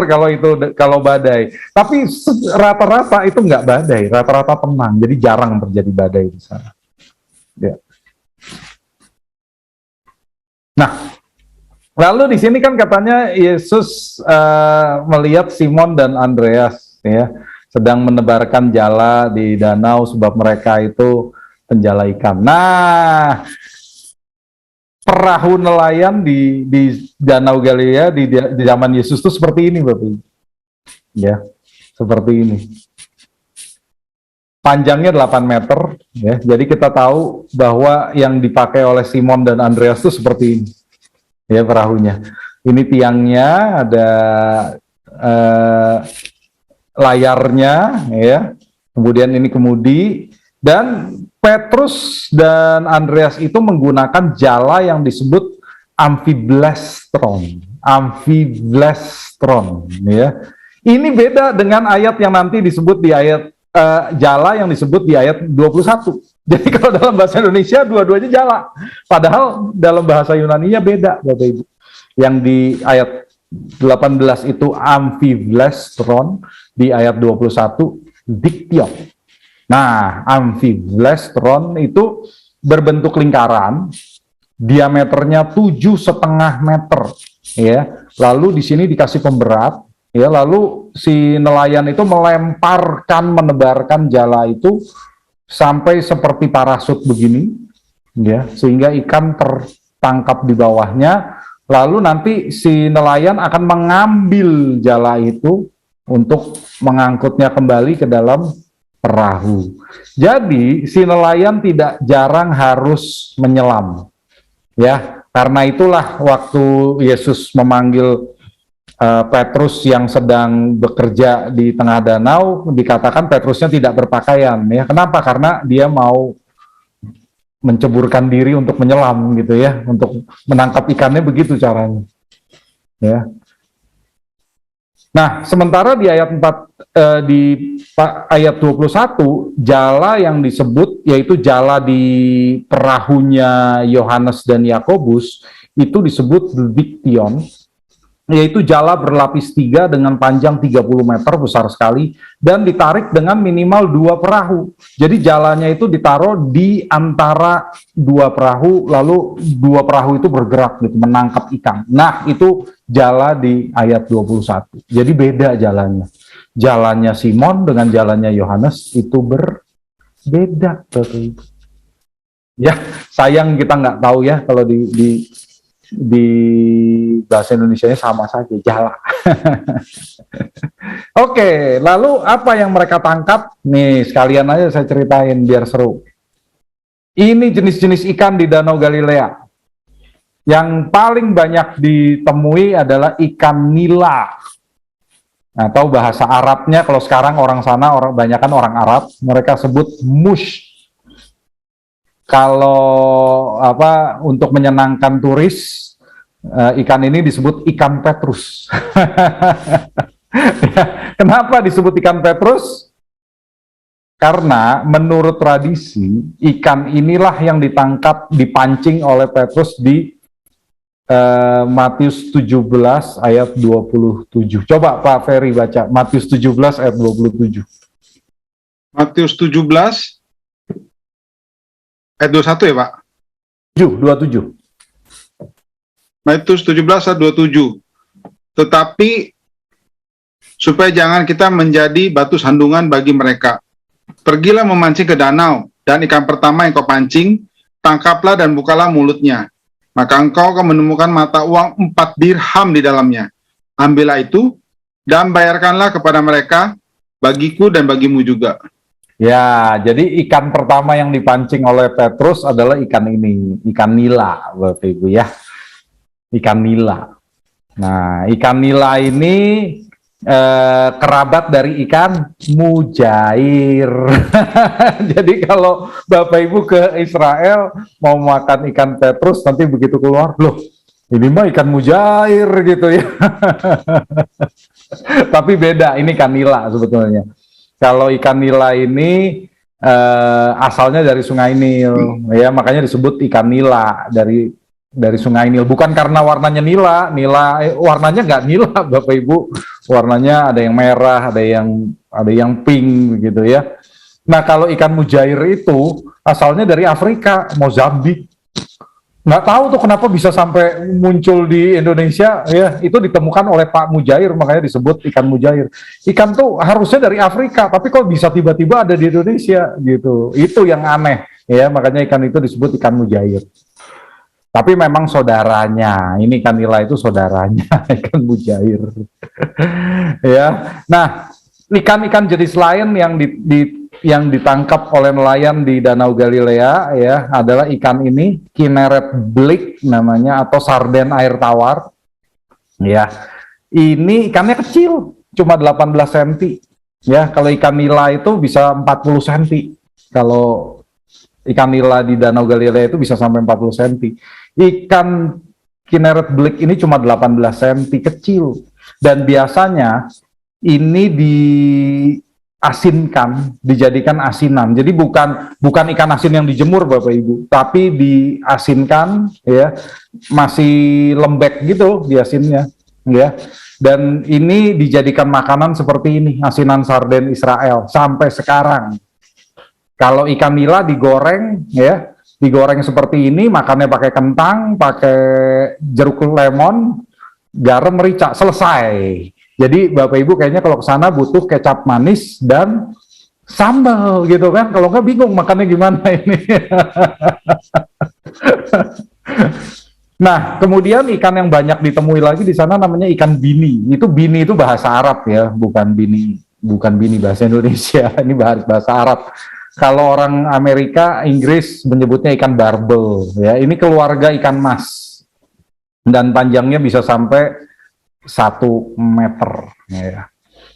kalau badai. Tapi rata-rata itu nggak badai, rata-rata tenang. Jadi jarang terjadi badai di sana. Ya. Nah, lalu di sini kan katanya Yesus melihat Simon dan Andreas ya sedang menebarkan jala di danau sebab mereka itu penjala ikan. Nah, perahu nelayan di Danau Galilea di zaman Yesus itu seperti ini, Bapak. Ya, seperti ini. Panjangnya 8 meter ya. Jadi kita tahu bahwa yang dipakai oleh Simon dan Andreas itu seperti ini. Ya, perahunya. Ini tiangnya, ada layarnya, ya. Kemudian ini kemudi, dan Petrus dan Andreas itu menggunakan jala yang disebut amphiblastron. Amphiblastron, ya. Ini beda dengan ayat yang nanti disebut di ayat jala yang disebut di ayat 21. Jadi kalau dalam bahasa Indonesia dua-duanya jala. Padahal dalam bahasa Yunani-nya beda, Bapak Ibu. Yang di ayat 18 itu amphiblastron, di ayat 21 diktion. Nah, amphiblastron itu berbentuk lingkaran, diameternya 7,5 meter, ya. Lalu di sini dikasih pemberat, ya. Lalu si nelayan itu menebarkan jala itu sampai seperti parasut begini, ya, sehingga ikan tertangkap di bawahnya. Lalu nanti si nelayan akan mengambil jala itu untuk mengangkutnya kembali ke dalam perahu. Jadi si nelayan tidak jarang harus menyelam, ya. Karena itulah waktu Yesus memanggil Petrus yang sedang bekerja di tengah danau, dikatakan Petrusnya tidak berpakaian, ya. Kenapa? Karena dia mau menceburkan diri untuk menyelam gitu ya, untuk menangkap ikannya, begitu caranya. Ya. Nah, sementara di ayat 4 di ayat 21 jala yang disebut yaitu jala di perahunya Yohanes dan Yakobus itu disebut diktion, yaitu jala berlapis 3 dengan panjang 30 meter, besar sekali, dan ditarik dengan minimal 2 perahu. Jadi jalannya itu ditaruh di antara 2 perahu, lalu 2 perahu itu bergerak gitu, menangkap ikan. Nah, itu jala di ayat 21. Jadi beda jalannya. Jalannya Simon dengan jalannya Yohanes itu berbeda. Ya, sayang kita nggak tahu ya kalau di bahasa Indonesianya sama saja, jala. Oke, lalu apa yang mereka tangkap? Nih, sekalian aja saya ceritain biar seru. Ini jenis-jenis ikan di Danau Galilea. Yang paling banyak ditemui adalah ikan nila. Atau bahasa Arabnya, kalau sekarang orang sana, banyakan orang Arab, mereka sebut mush. Kalau untuk menyenangkan turis, ikan ini disebut ikan Petrus. Kenapa disebut ikan Petrus? Karena menurut tradisi ikan inilah yang dipancing oleh Petrus di Matius 17 ayat 27. Coba Pak Ferry baca Matius 17 ayat 27. Matius 17 ayat 21 ya, Pak? 27. Matius 17 ayat 27. Tetapi supaya jangan kita menjadi batu sandungan bagi mereka. Pergilah memancing ke danau, dan ikan pertama yang kau pancing, tangkaplah dan bukalah mulutnya. Maka engkau akan menemukan mata uang 4 dirham di dalamnya. ambillah itu, dan bayarkanlah kepada mereka, bagiku dan bagimu juga. Ya, jadi ikan pertama yang dipancing oleh Petrus adalah ikan ini, ikan nila, Bapak Ibu ya. Ikan nila. Nah, ikan nila ini kerabat dari ikan mujair. Jadi kalau Bapak Ibu ke Israel mau makan ikan Petrus, nanti begitu keluar, loh, ini mah ikan mujair gitu ya. Tapi beda, ini ikan nila sebetulnya. Kalau ikan nila ini asalnya dari Sungai Nil, ya makanya disebut ikan nila dari Sungai Nil. Bukan karena warnanya nila, warnanya nggak nila, Bapak Ibu. Warnanya ada yang merah, ada yang pink gitu ya. Nah kalau ikan mujair itu asalnya dari Afrika, Mozambik. Nggak tahu tuh kenapa bisa sampai muncul di Indonesia, ya itu ditemukan oleh Pak Mujair, makanya disebut ikan mujair. Ikan tuh harusnya dari Afrika, tapi kok bisa tiba-tiba ada di Indonesia gitu. Itu yang aneh, ya makanya ikan itu disebut ikan mujair. Tapi memang saudaranya, ini ikan nila itu saudaranya ikan mujair. Ya, nah ikan-ikan jenis lain yang ditangkap oleh nelayan di Danau Galilea ya adalah ikan ini Kinneret bleak namanya, atau sarden air tawar. Ya, ini ikannya kecil, cuma 18 cm. Ya, kalau ikan nila itu bisa 40 cm. Kalau ikan nila di Danau Galilea itu bisa sampai 40 cm. Ikan Kinneret bleak ini cuma 18 cm, kecil. Dan biasanya ini diasinkan, dijadikan asinan. Jadi bukan ikan asin yang dijemur Bapak Ibu, tapi diasinkan ya, masih lembek gitu diasinnya ya. Dan ini dijadikan makanan seperti ini, asinan sarden Israel sampai sekarang. Kalau ikan nila digoreng ya, digoreng seperti ini, makannya pakai kentang, pakai jeruk lemon, garam, merica, selesai. Jadi Bapak Ibu kayaknya kalau ke sana butuh kecap manis dan sambal gitu kan. Kalau nggak bingung makannya gimana ini. Nah, kemudian ikan yang banyak ditemui lagi di sana namanya ikan bini. Bini itu bahasa Arab ya, bukan bini bahasa Indonesia. Ini bahasa Arab. Kalau orang Amerika, Inggris menyebutnya ikan barbel ya. Ini keluarga ikan mas. Dan panjangnya bisa sampai 1 meter ya.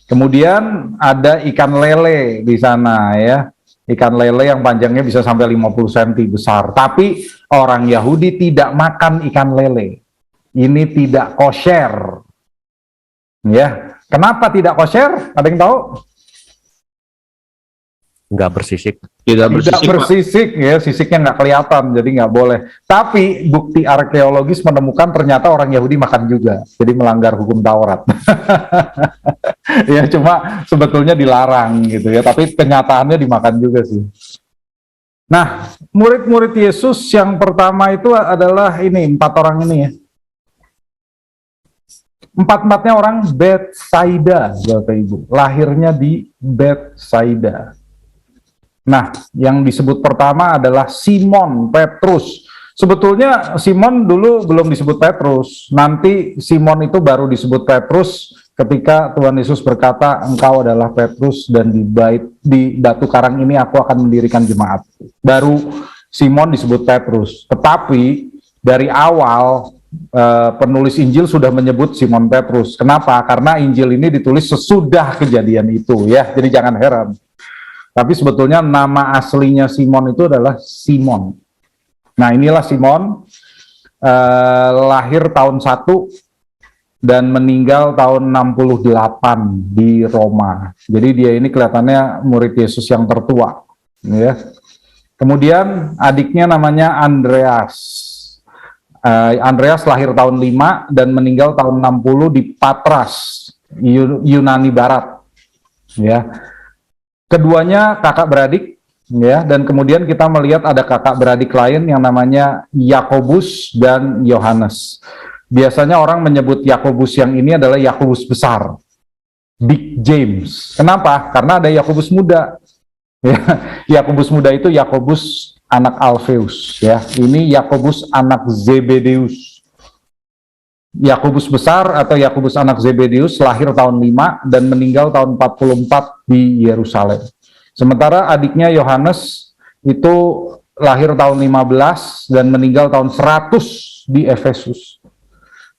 Kemudian ada ikan lele di sana ya. Ikan lele yang panjangnya bisa sampai 50 cm besar. Tapi orang Yahudi tidak makan ikan lele. Ini tidak kosher. Ya. Kenapa tidak kosher? Ada yang tahu? Nggak bersisik. Tidak bersisik ya, sisiknya nggak kelihatan, jadi nggak boleh. Tapi bukti arkeologis menemukan ternyata orang Yahudi makan juga, jadi melanggar hukum Taurat. Ya cuma sebetulnya dilarang gitu ya, tapi kenyataannya dimakan juga sih. Nah, murid-murid Yesus yang pertama itu adalah ini 4 orang ini ya. 4-4-nya orang Betsaida, Bapak Ibu. Lahirnya di Betsaida. Nah, yang disebut pertama adalah Simon Petrus. Sebetulnya Simon dulu belum disebut Petrus. Nanti Simon itu baru disebut Petrus ketika Tuhan Yesus berkata, engkau adalah Petrus dan di batu karang ini aku akan mendirikan jemaat. Baru Simon disebut Petrus. Tetapi dari awal penulis Injil sudah menyebut Simon Petrus. Kenapa? Karena Injil ini ditulis sesudah kejadian itu ya. Jadi jangan heran. Tapi sebetulnya nama aslinya Simon itu adalah Simon. Nah inilah Simon, lahir tahun 1 dan meninggal tahun 68 di Roma. Jadi dia ini kelihatannya murid Yesus yang tertua. Ya. Kemudian adiknya namanya Andreas. Andreas lahir tahun 5 dan meninggal tahun 60 di Patras, Yunani Barat. Ya. Keduanya kakak beradik, ya, dan kemudian kita melihat ada kakak beradik lain yang namanya Yakobus dan Yohanes. Biasanya orang menyebut Yakobus yang ini adalah Yakobus besar, Big James. Kenapa? Karena ada Yakobus muda. Ya, Yakobus muda itu Yakobus anak Alfeus, ya. Ini Yakobus anak Zebedeus. Yakobus besar atau Yakobus anak Zebedeus lahir tahun 5 dan meninggal tahun 44 di Yerusalem. Sementara adiknya Yohanes itu lahir tahun 15 dan meninggal tahun 100 di Efesus.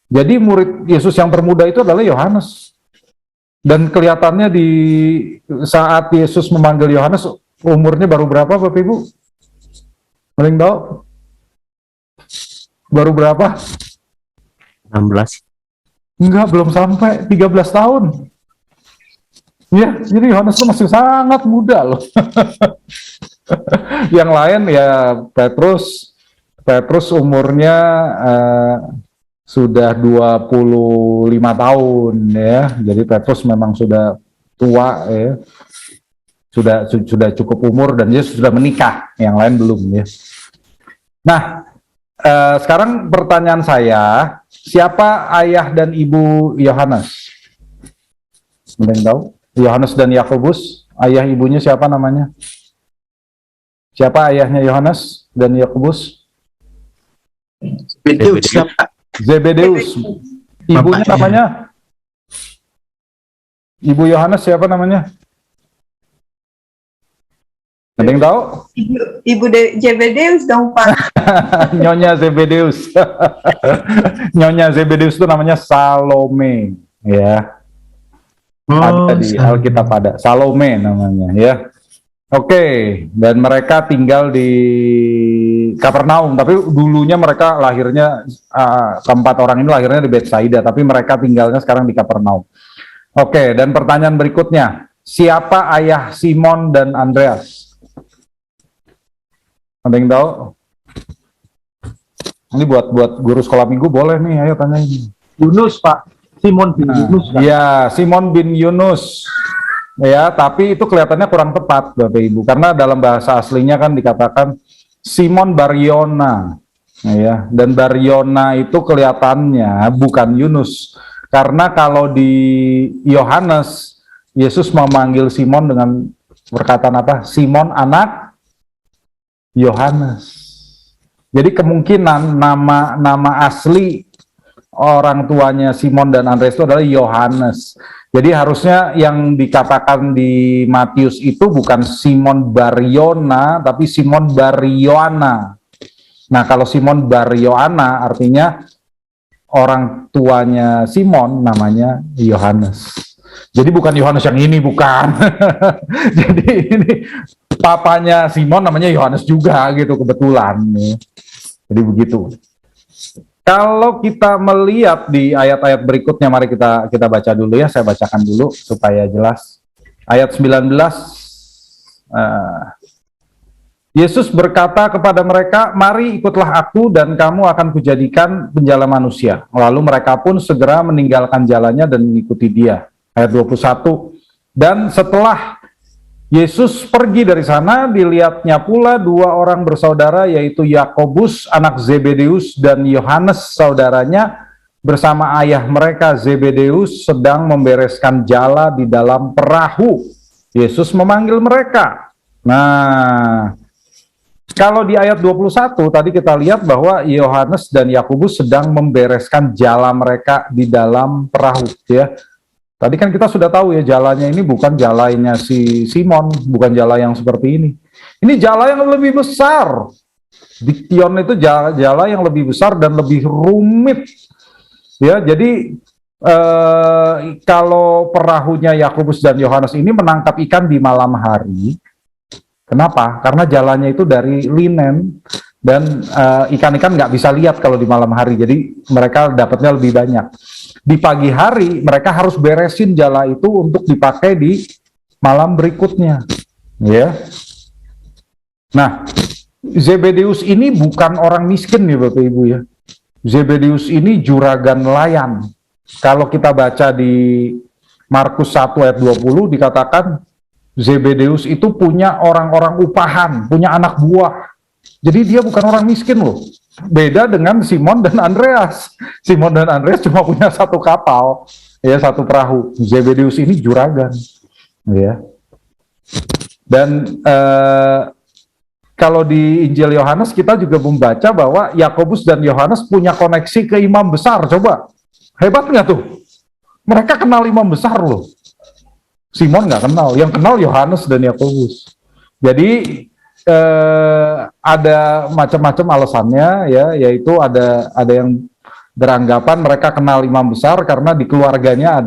Jadi murid Yesus yang termuda itu adalah Yohanes. Dan kelihatannya di saat Yesus memanggil Yohanes, umurnya baru berapa Bapak Ibu? Paling tahu? Baru berapa? 16. Enggak, belum sampai 13 tahun. Ya, jadi Yohanes itu masih sangat muda loh. Yang lain ya Petrus umurnya sudah 25 tahun ya. Jadi Petrus memang sudah tua ya. Sudah cukup umur dan dia sudah menikah. Yang lain belum ya. Nah, sekarang pertanyaan saya, siapa ayah dan ibu Yohanes? Ada yang tahu? Yohanes dan Yakobus, ayah ibunya siapa namanya? Siapa ayahnya Yohanes dan Yakobus? Zebedeus. Ibunya namanya? Ibu Yohanes siapa namanya? Ada yang tahu? Ibu Zebedeus dong Pak. Nyonya Zebedeus. Nyonya Zebedeus itu namanya Salome, ya. Ada di Alkitab ada Salome namanya, ya. Oke, dan mereka tinggal di Kapernaum, tapi dulunya mereka lahirnya keempat orang ini lahirnya di Betsaida, tapi mereka tinggalnya sekarang di Kapernaum. Oke, dan pertanyaan berikutnya, siapa ayah Simon dan Andreas? Ada yang tahu? Ini buat guru sekolah minggu boleh nih, ayo tanyain. Yunus Pak, Simon bin Yunus. Ya, Simon bin Yunus. Ya, tapi itu kelihatannya kurang tepat Bapak Ibu, karena dalam bahasa aslinya kan dikatakan Simon Baryona. Ya, dan Baryona itu kelihatannya bukan Yunus. Karena kalau di Yohanes, Yesus memanggil Simon dengan perkataan apa? Simon anak Yohanes. Jadi kemungkinan nama asli orang tuanya Simon dan Andreas itu adalah Yohanes. Jadi harusnya yang dikatakan di Matius itu bukan Simon Baryona, tapi Simon Baryoana. Nah, kalau Simon Baryoana artinya orang tuanya Simon namanya Yohanes. Jadi bukan Yohanes yang ini, bukan. Jadi ini papanya Simon namanya Yohanes juga gitu kebetulan nih. Jadi begitu. Kalau kita melihat di ayat-ayat berikutnya, mari kita baca dulu ya, saya bacakan dulu supaya jelas. Ayat 19, Yesus berkata kepada mereka, mari ikutlah aku dan kamu akan kujadikan penjala manusia. Lalu mereka pun segera meninggalkan jalannya dan mengikuti dia. Ayat 21, dan setelah Yesus pergi dari sana, dilihatnya pula dua orang bersaudara, yaitu Yakobus anak Zebedeus dan Yohanes saudaranya bersama ayah mereka Zebedeus sedang membereskan jala di dalam perahu. Yesus memanggil mereka. Nah, kalau di ayat 21 tadi kita lihat bahwa Yohanes dan Yakobus sedang membereskan jala mereka di dalam perahu, ya. Tadi kan kita sudah tahu ya, jalannya ini bukan jalannya si Simon, bukan jala yang seperti ini. Ini jala yang lebih besar. Diktion itu jala yang lebih besar dan lebih rumit. Ya, jadi kalau perahunya Yakobus dan Yohanes ini menangkap ikan di malam hari. Kenapa? Karena jalannya itu dari linen dan ikan-ikan nggak bisa lihat kalau di malam hari. Jadi mereka dapatnya lebih banyak. Di pagi hari mereka harus beresin jala itu untuk dipakai di malam berikutnya, ya. Nah, Zebedeus ini bukan orang miskin ya Bapak Ibu ya. Zebedeus ini juragan nelayan. Kalau kita baca di Markus 1 ayat 20 dikatakan Zebedeus itu punya orang-orang upahan, punya anak buah. Jadi dia bukan orang miskin loh. Beda dengan Simon dan Andreas. Simon dan Andreas cuma punya satu kapal, ya, satu perahu. Zebedeus ini juragan, ya. Dan kalau di Injil Yohanes kita juga membaca bahwa Yakobus dan Yohanes punya koneksi ke imam besar. Coba Hebat nggak tuh? Mereka kenal imam besar loh. Simon nggak kenal, yang kenal Yohanes dan Yakobus. Jadi ada macam-macam alasannya ya, yaitu ada yang beranggapan mereka kenal imam besar karena di keluarganya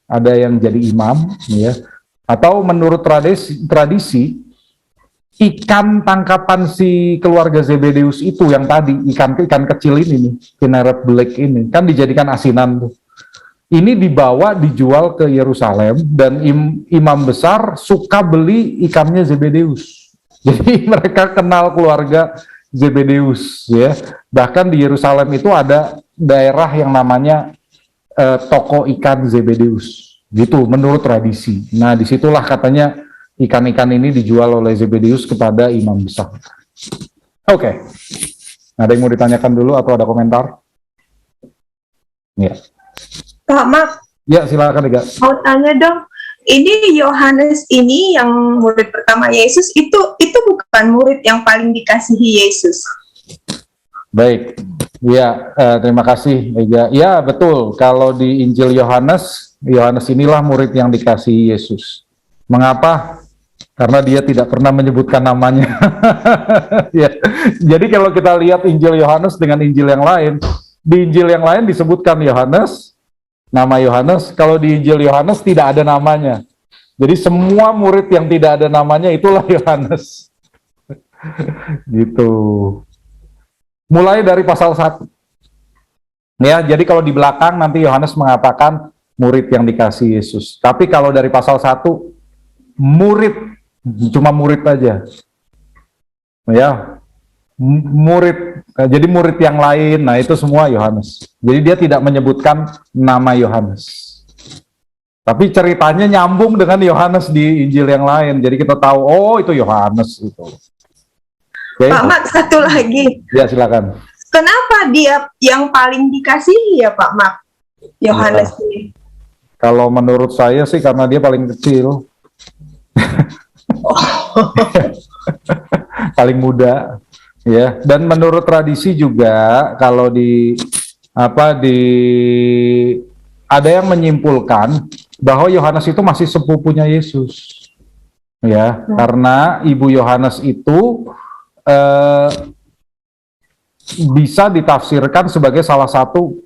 ada yang jadi imam ya. Atau menurut tradisi ikan tangkapan si keluarga Zebedeus itu yang tadi ikan kecil ini nih, Kinneret Black ini kan dijadikan asinan tuh. Ini dijual ke Yerusalem dan imam besar suka beli ikannya Zebedeus. Jadi mereka kenal keluarga Zebedeus ya. Bahkan di Yerusalem itu ada daerah yang namanya toko ikan Zebedeus. Gitu menurut tradisi. Nah, disitulah katanya ikan-ikan ini dijual oleh Zebedeus kepada imam besar. Oke. Ada yang mau ditanyakan dulu atau ada komentar? Ya. Pak Mak, Ya, silakan Ega. mau tanya dong. Ini Yohanes ini yang murid pertama Yesus itu bukan murid yang paling dikasihi Yesus. Baik. Ya, terima kasih Ega. Ya, betul. Kalau di Injil Yohanes inilah murid yang dikasihi Yesus. Mengapa? Karena dia tidak pernah menyebutkan namanya. Ya. Jadi kalau kita lihat Injil Yohanes dengan Injil yang lain, di Injil yang lain disebutkan Yohanes, nama Yohanes. Kalau di Injil Yohanes tidak ada namanya. Jadi semua murid yang tidak ada namanya itulah Yohanes. Gitu. Mulai dari pasal 1. Ya, jadi kalau di belakang nanti Yohanes mengatakan murid yang dikasihi Yesus. Tapi kalau dari pasal 1 murid, cuma murid aja. Ya. Murid, jadi murid yang lain, nah itu semua Yohanes. Jadi dia tidak menyebutkan nama Yohanes. Tapi ceritanya nyambung dengan Yohanes di Injil yang lain. Jadi kita tahu, oh itu Yohanes itu. Okay. Pak Mak, satu lagi. Ya, silakan. Kenapa dia yang paling dikasihi ya Pak Mak? Yohanes ini. Kalau menurut saya sih karena dia paling kecil. Paling muda. Ya, dan menurut tradisi juga kalau ada yang menyimpulkan bahwa Yohanes itu masih sepupunya Yesus. Ya, karena ibu Yohanes itu bisa ditafsirkan sebagai salah satu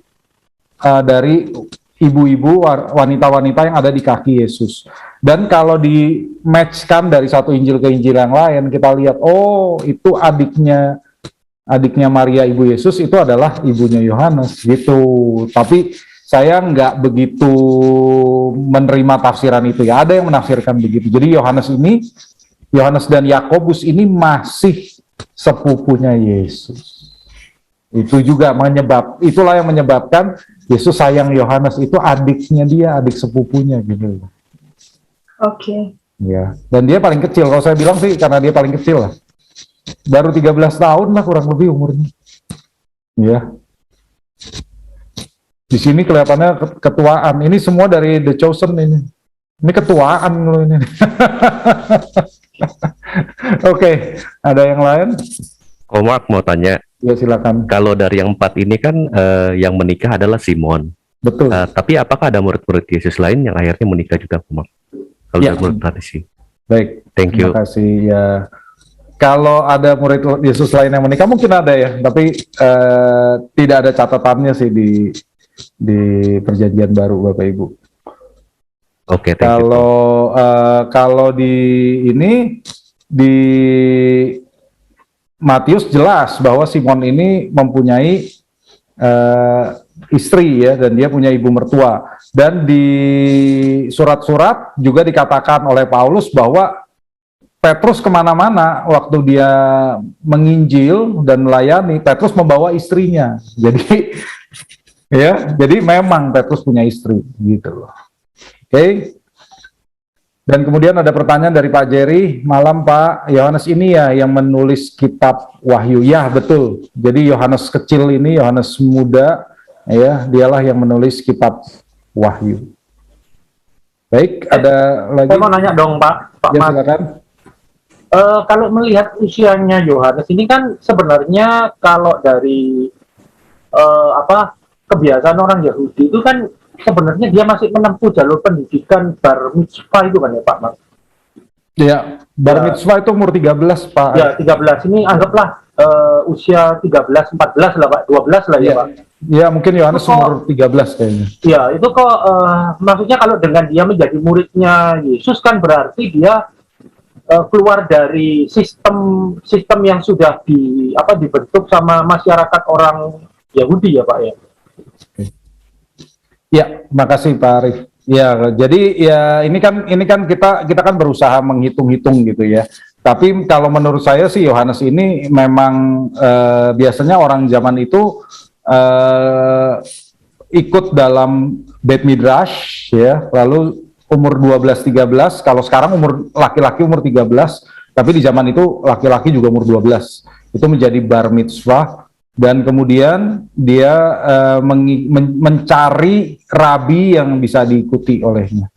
dari ibu-ibu wanita-wanita yang ada di kaki Yesus. Dan kalau di-matchkan dari satu Injil ke Injil yang lain, kita lihat, oh itu adiknya Maria ibu Yesus itu adalah ibunya Yohanes gitu. Tapi saya nggak begitu menerima tafsiran itu ya. Ada yang menafsirkan begitu. Jadi Yohanes dan Yakobus ini masih sepupunya Yesus. Itulah yang menyebabkan Yesus sayang Yohanes, itu adiknya dia, adik sepupunya gitu. Oke. Ya, dan dia paling kecil. Kalau saya bilang sih karena dia paling kecil lah. Baru 13 tahun lah kurang lebih umurnya. Ya. Di sini kelihatannya ketuaan. Ini semua dari The Chosen ini. Ini ketuaan loh ini. Oke, ada yang lain? Om Mark mau tanya, Ya, silakan. kalau dari yang 4 ini kan yang menikah adalah Simon. Betul. Tapi apakah ada murid-murid Yesus lain yang akhirnya menikah juga, Om Mark? Kalau Ya. menurut tradisi. Baik. Thank you. Terima kasih ya. Kalau ada murid Yesus lain yang menikah mungkin ada ya, tapi tidak ada catatannya sih di Perjanjian Baru, Bapak Ibu. Oke, thank you. Kalau di Matius jelas bahwa Simon ini mempunyai istri ya, dan dia punya ibu mertua. Dan di surat-surat juga dikatakan oleh Paulus bahwa Petrus kemana-mana waktu dia menginjil dan melayani, Petrus membawa istrinya. Jadi ya, jadi memang Petrus punya istri gitu loh. Oke. Dan kemudian ada pertanyaan dari Pak Jerry, malam Pak, Yohanes ini ya yang menulis kitab Wahyu. Ya, betul. Jadi Yohanes kecil ini, Yohanes muda, ya, dialah yang menulis kitab Wahyu. Baik, ada lagi? Saya mau nanya dong Pak Ya, Mas. silakan. Kalau melihat usianya Yohanes ini kan sebenarnya kalau dari kebiasaan orang Yahudi itu kan sebenarnya dia masih menempuh jalur pendidikan bar mitzvah itu kan ya Pak Mak? Ya, bar Ya. mitzvah itu umur 13, Pak. Ya 13 ini anggaplah usia 13, 14 lah Pak, 12 lah ya Iya. Pak. Ya, mungkin Yohanes Kok- umur 13 kayaknya. Ya itu kok maksudnya kalau dengan dia menjadi muridnya Yesus kan berarti dia keluar dari sistem yang sudah dibentuk sama masyarakat orang Yahudi ya Pak ya. Ya, makasih Pak Arif. Ya, jadi ya ini kan kita kan berusaha menghitung-hitung gitu ya. Tapi kalau menurut saya sih Yohanes ini memang biasanya orang zaman itu ikut dalam Beit Midrash ya, lalu umur 12-13, kalau sekarang umur laki-laki umur 13, tapi di zaman itu laki-laki juga umur 12. Itu menjadi bar mitzvah. Dan kemudian dia mencari rabi yang bisa diikuti olehnya,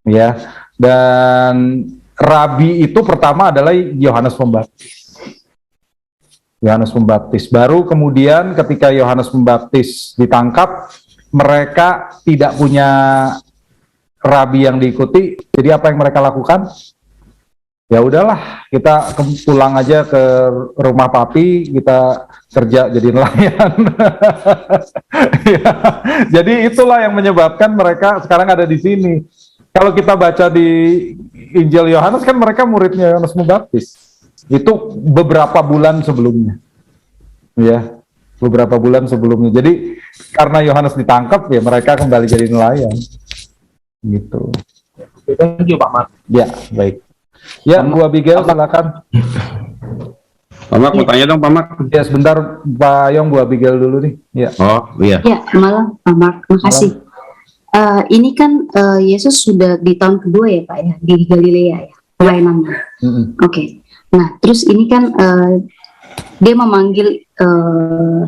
ya. Dan rabi itu pertama adalah Yohanes Pembaptis. Yohanes Pembaptis. Baru kemudian ketika Yohanes Pembaptis ditangkap, mereka tidak punya rabi yang diikuti. Jadi apa yang mereka lakukan? Ya udahlah, kita pulang aja ke rumah papi, kita kerja jadi nelayan. Ya, jadi itulah yang menyebabkan mereka sekarang ada di sini. Kalau kita baca di Injil Yohanes kan mereka muridnya Yohanes Pembaptis. Itu beberapa bulan sebelumnya. Ya, beberapa bulan sebelumnya. Jadi karena Yohanes ditangkap ya mereka kembali jadi nelayan. Gitu. Thank you Pak Mak. Ya, baik. Ya, Bu Abigail silakan. Pak Mak, mau tanya dong Pak Mak. Ya, sebentar Pak Yong, Bu Abigail dulu nih. Ya. Oh iya. Ya, malam Pak Mark, makasih. Ini kan Yesus sudah di tahun kedua ya Pak ya, di Galilea ya, pelayanannya. Oke. Nah, terus ini kan dia memanggil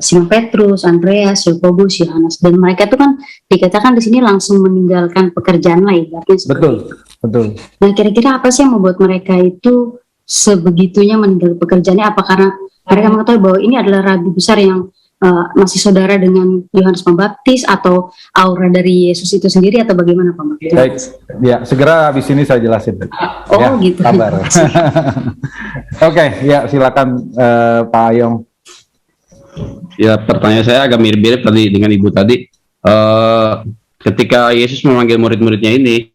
Simon Petrus, Andreas, Yakobus, Yohanes, dan mereka itu kan dikatakan di sini langsung meninggalkan pekerjaan lain. Betul, betul. Nah, kira-kira apa sih yang membuat mereka itu sebegitunya meninggalkan pekerjaannya? Apa karena mereka mengetahui bahwa ini adalah rabi besar yang masih saudara dengan Yohanes Pembaptis, atau aura dari Yesus itu sendiri, atau bagaimana Pak Mak? Baik, ya segera habis ini saya jelasin. Oh, Ya, gitu. Sabar. Oke, ya silakan Pak Yong. Ya, pertanyaan saya agak mirip-mirip tadi dengan Ibu tadi. Ketika Yesus memanggil murid-muridnya ini,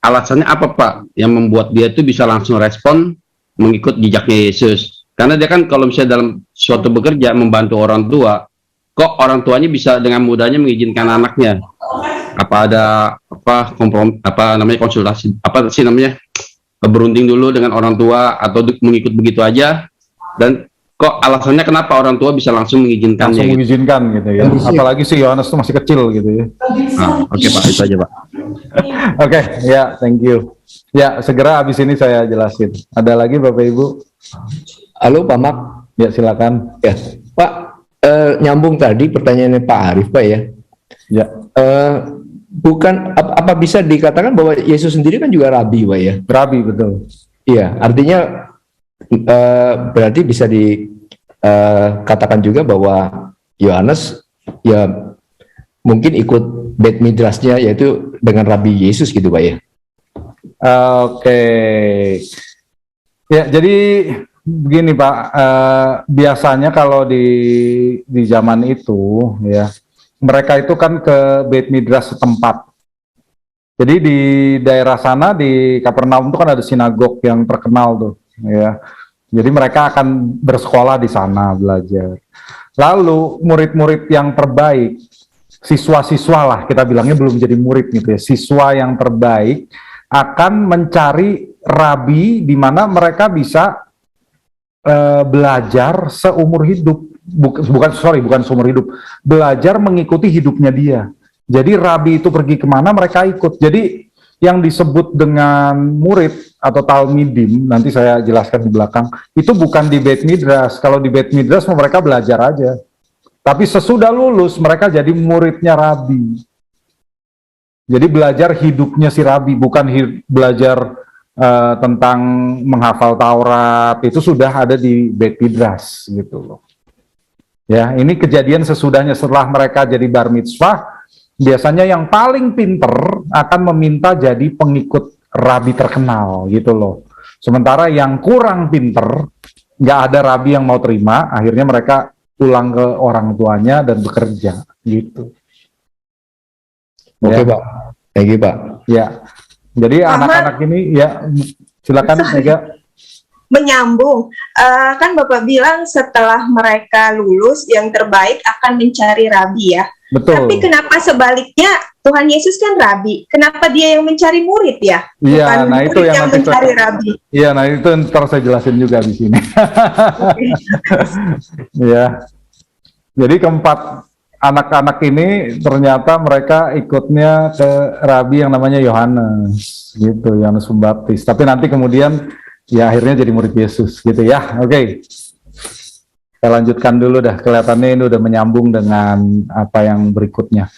alasannya apa Pak yang membuat dia itu bisa langsung respon mengikut jejaknya Yesus? Karena dia kan kalau misalnya dalam suatu bekerja membantu orang tua, kok orang tuanya bisa dengan mudahnya mengizinkan anaknya? Apa ada konsultasi berunding dulu dengan orang tua atau mengikut begitu aja? Dan kok alasannya kenapa orang tua bisa langsung mengizinkannya? Langsung mengizinkan gitu ya. Apalagi si Yohanes itu masih kecil gitu ya. Oke Pak, itu aja Pak. Oke, ya thank you. Ya segera habis ini saya jelasin. Ada lagi Bapak Ibu? Halo Pak Mak. Ya silakan. Ya Pak, nyambung tadi pertanyaannya Pak Arif Pak ya. Ya. Bukan apa bisa dikatakan bahwa Yesus sendiri kan juga rabi Pak ya? Rabi, betul. Iya, artinya berarti bisa dikatakan juga bahwa Yohanes ya mungkin ikut Beit Midrashnya yaitu dengan Rabi Yesus gitu Pak ya. Oke. Ya, jadi begini Pak, biasanya kalau di zaman itu ya, mereka itu kan ke Beit Midrash setempat. Jadi di daerah sana di Kapernaum itu kan ada sinagog yang terkenal tuh, ya. Jadi mereka akan bersekolah di sana belajar. Lalu murid-murid yang terbaik, siswa-siswa lah kita bilangnya, belum jadi murid gitu ya, siswa yang terbaik akan mencari rabi di mana mereka bisa belajar seumur hidup, bukan seumur hidup, belajar mengikuti hidupnya dia. Jadi rabi itu pergi kemana mereka ikut. Jadi yang disebut dengan murid atau talmidim, nanti saya jelaskan di belakang, itu bukan di Beit Midrash. Kalau di Beit Midrash mereka belajar aja, tapi sesudah lulus mereka jadi muridnya rabi. Jadi belajar hidupnya si rabi, bukan belajar tentang menghafal Taurat, itu sudah ada di Beit Midrash gitu loh. Ya, ini kejadian sesudahnya setelah mereka jadi bar mitzvah. Biasanya yang paling pinter akan meminta jadi pengikut rabi terkenal gitu loh. Sementara yang kurang pinter, nggak ada rabi yang mau terima, akhirnya mereka pulang ke orang tuanya dan bekerja gitu. Oke, Ya. Pak. Thank you, Pak. Ya, jadi Ahmad. anak-anak ini ya silakan Mega. Menyambung, kan Bapak bilang setelah mereka lulus yang terbaik akan mencari rabi ya. Betul. Tapi kenapa sebaliknya Tuhan Yesus kan rabi? Kenapa dia yang mencari murid ya? Iya, Bukan nah itu murid yang nanti mencari rabi. Iya, nah itu ntar saya jelasin juga di sini. Ya, jadi keempat anak-anak ini ternyata mereka ikutnya ke rabi yang namanya Yohanes, gitu, Yohanes Pembaptis. Tapi nanti kemudian ya akhirnya jadi murid Yesus, gitu ya. Oke. Saya lanjutkan dulu dah, kelihatannya ini udah menyambung dengan apa yang berikutnya.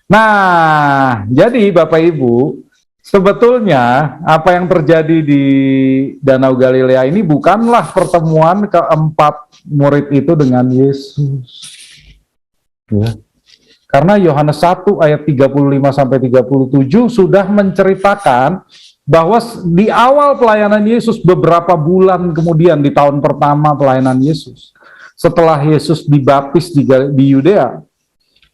Nah, jadi Bapak Ibu, sebetulnya apa yang terjadi di Danau Galilea ini bukanlah pertemuan keempat murid itu dengan Yesus. Ya. Karena Yohanes 1 ayat 35 sampai 37 sudah menceritakan bahwa di awal pelayanan Yesus beberapa bulan kemudian di tahun pertama pelayanan Yesus, setelah Yesus dibaptis di Yudea,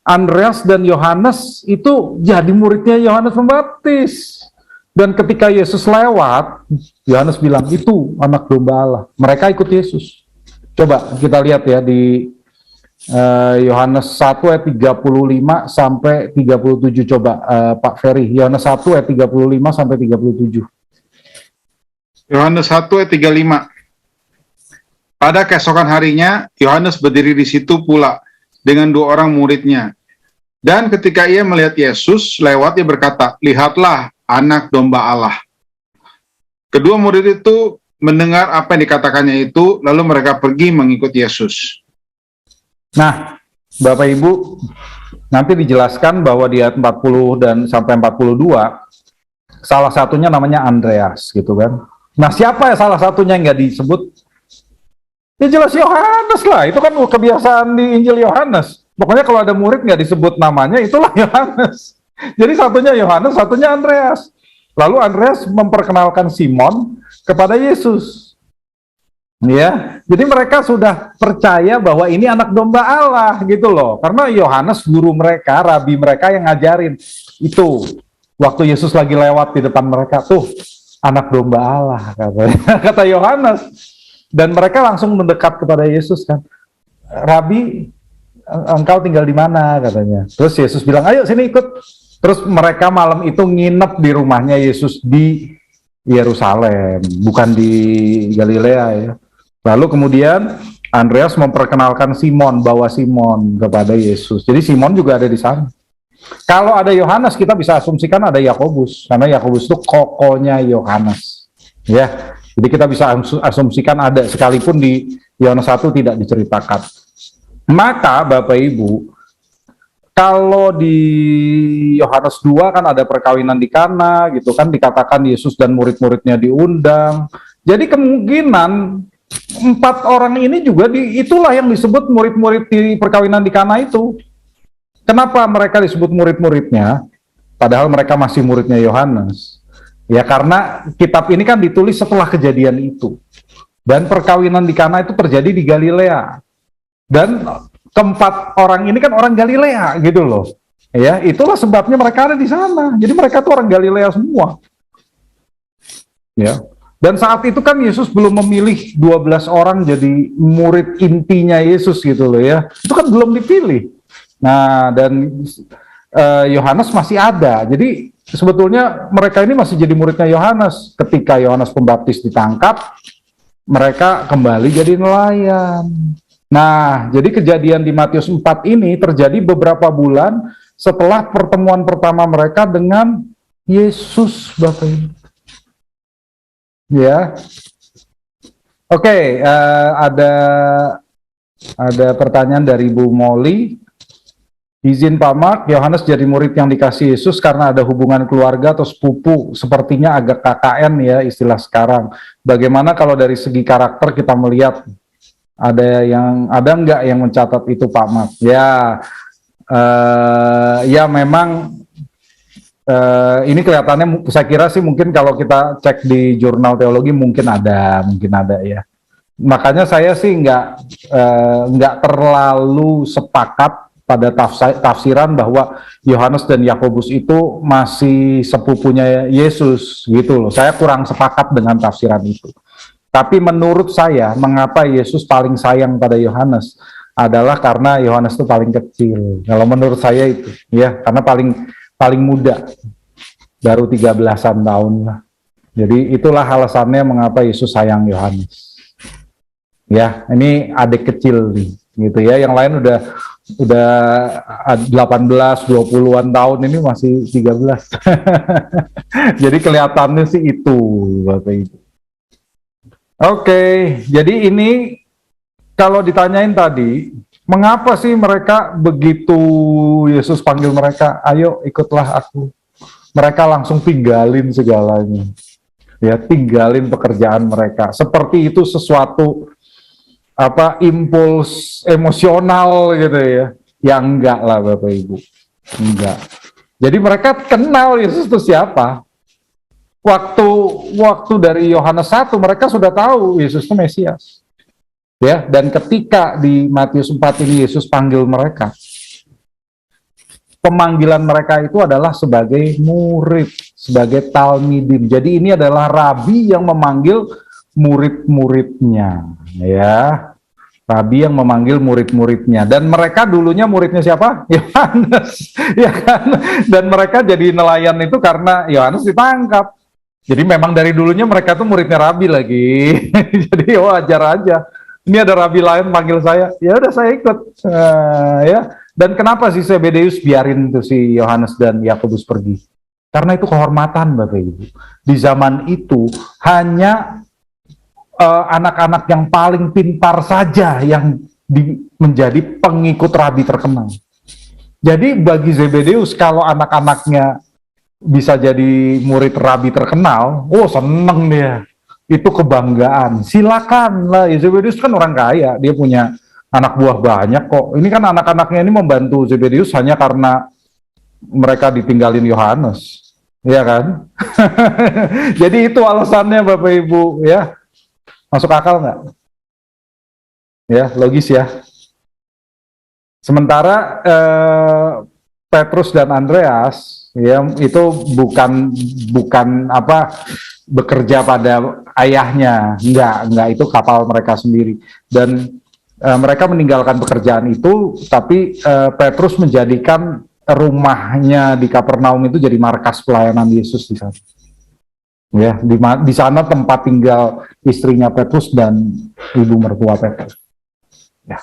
Andreas dan Yohanes itu jadi muridnya Yohanes Pembaptis. Dan ketika Yesus lewat, Yohanes bilang, itu anak domba Allah. Mereka ikut Yesus. Coba kita lihat ya di Yohanes 1 ayat 35 sampai 37. Coba Pak Ferry, Yohanes 1 ayat 35 sampai 37. Yohanes 1 ayat 35. Pada keesokan harinya, Yohanes berdiri di situ pula dengan 2 orang muridnya. Dan ketika ia melihat Yesus lewat, ia berkata, lihatlah anak domba Allah. Kedua murid itu mendengar apa yang dikatakannya itu, lalu mereka pergi mengikut Yesus. Nah, Bapak Ibu, nanti dijelaskan bahwa di ayat 40 dan sampai 42, salah satunya namanya Andreas, gitu kan. Nah, siapa ya salah satunya yang nggak disebut? Ya jelas Yohanes lah, itu kan kebiasaan di Injil Yohanes. Pokoknya kalau ada murid nggak disebut namanya, itulah Yohanes. Jadi satunya Yohanes, satunya Andreas. Lalu Andreas memperkenalkan Simon kepada Yesus. Ya, jadi mereka sudah percaya bahwa ini anak domba Allah gitu loh. Karena Yohanes guru mereka, rabi mereka yang ngajarin. Itu waktu Yesus lagi lewat di depan mereka, tuh anak domba Allah kata Yohanes. Dan mereka langsung mendekat kepada Yesus kan. Rabi, engkau tinggal di mana katanya. Terus Yesus bilang, ayo sini ikut. Terus mereka malam itu nginep di rumahnya Yesus di Yerusalem, bukan di Galilea ya. Lalu kemudian Andreas memperkenalkan Simon, bawa Simon kepada Yesus. Jadi Simon juga ada di sana. Kalau ada Yohanes, kita bisa asumsikan ada Yakobus, karena Yakobus itu kokonya Yohanes. Ya, jadi kita bisa asumsikan ada, sekalipun di Yohanes 1 tidak diceritakan. Maka Bapak Ibu, kalau di Yohanes 2 kan ada perkawinan di Kana gitu kan, dikatakan Yesus dan murid-muridnya diundang. Jadi kemungkinan 4 orang ini juga itulah yang disebut murid-murid di perkawinan di Kana itu. Kenapa mereka disebut murid-muridnya? Padahal mereka masih muridnya Yohanes. Ya karena kitab ini kan ditulis setelah kejadian itu. Dan perkawinan di Kana itu terjadi di Galilea. Dan keempat orang ini kan orang Galilea gitu loh. Ya, itulah sebabnya mereka ada di sana. Jadi mereka tuh orang Galilea semua. Ya. Dan saat itu kan Yesus belum memilih 12 orang jadi murid intinya Yesus gitu loh ya. Itu kan belum dipilih. Nah, dan Yohanes masih ada. Jadi sebetulnya mereka ini masih jadi muridnya Yohanes. Ketika Yohanes Pembaptis ditangkap, mereka kembali jadi nelayan. Nah, jadi kejadian di Matius 4 ini terjadi beberapa bulan setelah pertemuan pertama mereka dengan Yesus, Bapak Ibu. Ya. Oke, ada pertanyaan dari Bu Molly. Izin Pak Mark, Yohanes jadi murid yang dikasih Yesus karena ada hubungan keluarga atau sepupu, sepertinya agak KKN ya istilah sekarang. Bagaimana kalau dari segi karakter kita melihat Ada nggak yang mencatat itu Pak Mat? Ya, ya memang ini kelihatannya, saya kira sih mungkin kalau kita cek di jurnal teologi mungkin ada ya. Makanya saya sih nggak terlalu sepakat pada tafsiran bahwa Yohanes dan Yakobus itu masih sepupunya Yesus gitu loh. Saya kurang sepakat dengan tafsiran itu. Tapi menurut saya, mengapa Yesus paling sayang pada Yohanes adalah karena Yohanes itu paling kecil. Kalau menurut saya itu, ya, karena paling muda, baru 13-an tahun lah. Jadi itulah alasannya mengapa Yesus sayang Yohanes. Ya, ini adik kecil nih, gitu ya. Yang lain udah 18, 20-an tahun, ini masih 13. Jadi kelihatannya sih itu, Bapak Ibu. Oke, jadi ini kalau ditanyain tadi, mengapa sih mereka begitu Yesus panggil mereka, ayo ikutlah aku. Mereka langsung tinggalin segalanya. Ya, tinggalin pekerjaan mereka. Seperti itu sesuatu impuls emosional gitu ya. Ya enggak lah Bapak Ibu. Enggak. Jadi mereka kenal Yesus itu siapa. Waktu dari Yohanes 1 mereka sudah tahu Yesus itu Mesias. Ya, dan ketika di Matius 4 ini Yesus panggil mereka, pemanggilan mereka itu adalah sebagai murid, sebagai talmidim. Jadi ini adalah rabi yang memanggil murid-muridnya, ya. Rabi yang memanggil murid-muridnya. Dan mereka dulunya muridnya siapa? Yohanes, ya kan? Dan mereka jadi nelayan itu karena Yohanes ditangkap. Jadi memang dari dulunya mereka tuh muridnya rabi lagi. Jadi wajar aja. Ini ada rabi lain panggil saya, ya udah saya ikut. Ya. Dan kenapa sih Zebedeus biarin tuh si Yohanes dan Yakobus pergi? Karena itu kehormatan Bapak Ibu. Di zaman itu hanya anak-anak yang paling pintar saja yang menjadi pengikut rabi terkenal. Jadi bagi Zebedeus kalau anak-anaknya bisa jadi murid rabi terkenal, oh seneng dia. Itu kebanggaan. Silakan lah, Zebedeus kan orang kaya, dia punya anak buah banyak kok. Ini kan anak-anaknya ini membantu Zebedeus hanya karena mereka ditinggalin Yohanes, ya kan? Jadi itu alasannya Bapak Ibu, ya. Masuk akal nggak? Ya, logis ya. Sementara Petrus dan Andreas, ya, itu bukan bekerja pada ayahnya, enggak, itu kapal mereka sendiri. Dan mereka meninggalkan pekerjaan itu, tapi Petrus menjadikan rumahnya di Kapernaum itu jadi markas pelayanan Yesus di sana. Ya, di sana tempat tinggal istrinya Petrus dan ibu mertua Petrus. Ya.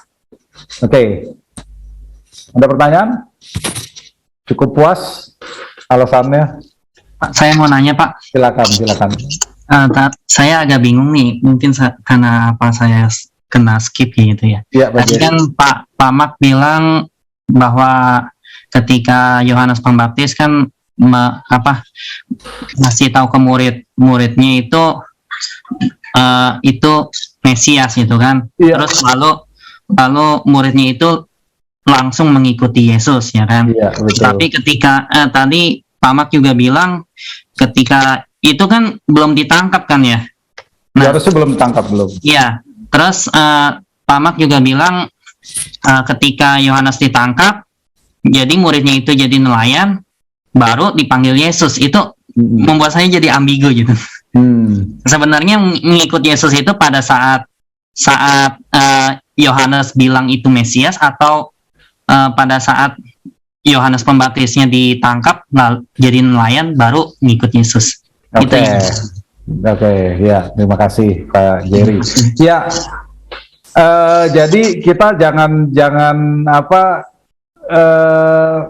Oke. Ada pertanyaan? Cukup puas alasannya? Pak, saya mau nanya Pak. Silakan. Saya agak bingung nih, mungkin karena apa saya kena skip gitu ya. Tadi kan Pak Mak bilang bahwa ketika Yohanes Pembaptis kan ngasih tahu ke muridnya itu Mesias gitu kan. Yeah. Terus lalu muridnya itu langsung mengikuti Yesus ya kan. Yeah, tapi ketika tadi Pak Mak juga bilang ketika itu kan belum ditangkap kan ya. Nah, harusnya belum ditangkap belum. Iya. Terus Pak Mak juga bilang ketika Yohanes ditangkap, jadi muridnya itu jadi nelayan, baru dipanggil Yesus. Itu membuat saya jadi ambigu gitu. Sebenarnya mengikut Yesus itu pada saat Yohanes bilang itu Mesias, atau pada saat Yohanes Pembaptisnya ditangkap, jadi nelayan, baru ngikut Yesus. Oke, ya, terima kasih Pak Jerry. Ya, jadi kita jangan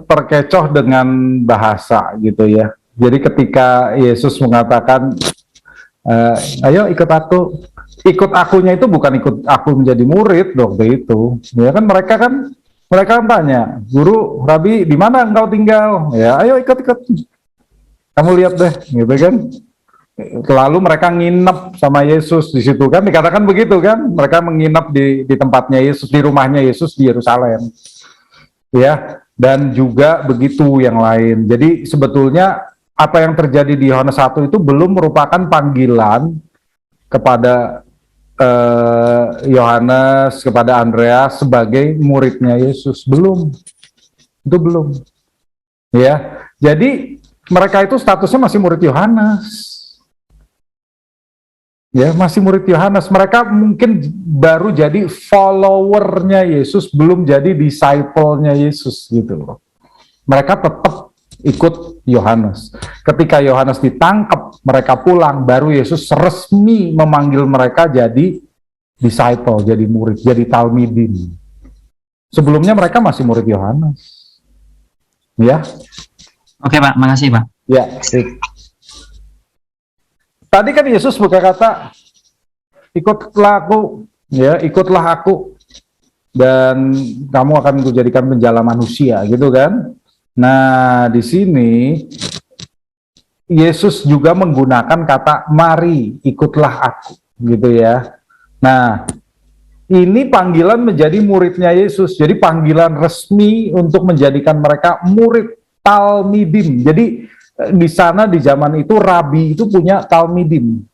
terkecoh dengan bahasa gitu ya. Jadi ketika Yesus mengatakan, ayo ikut akunya itu bukan ikut aku menjadi murid waktu itu. Ya kan mereka tanya, guru, Rabi, di mana engkau tinggal? Ya, ayo ikut. Kamu lihat deh, gitu kan? Lalu mereka nginep sama Yesus di situ kan, dikatakan begitu kan, mereka menginap di tempatnya Yesus, di rumahnya Yesus di Yerusalem, ya. Dan juga begitu yang lain. Jadi sebetulnya apa yang terjadi di Yohanes 1 itu belum merupakan panggilan kepada Yohanes, kepada Andreas sebagai muridnya Yesus, belum. Itu belum. Ya. Jadi mereka itu statusnya masih murid Yohanes. Ya, masih murid Yohanes. Mereka mungkin baru jadi followernya Yesus, belum jadi disciple-nya Yesus gitu loh. Mereka tetap ikut Yohanes. Ketika Yohanes ditangkap, mereka pulang, baru Yesus resmi memanggil mereka jadi disciple, jadi murid, jadi talmidim. Sebelumnya mereka masih murid Yohanes. Ya. Oke Pak, makasih Pak. Ya, tadi kan Yesus berkata, ikutlah aku, ya, ikutlah aku, dan kamu akan kujadikan penjala manusia, gitu kan? Nah, di sini Yesus juga menggunakan kata mari, ikutlah aku, gitu ya. Nah, ini panggilan menjadi muridnya Yesus, jadi panggilan resmi untuk menjadikan mereka murid talmidim. Jadi di sana di zaman itu rabi itu punya talmidim.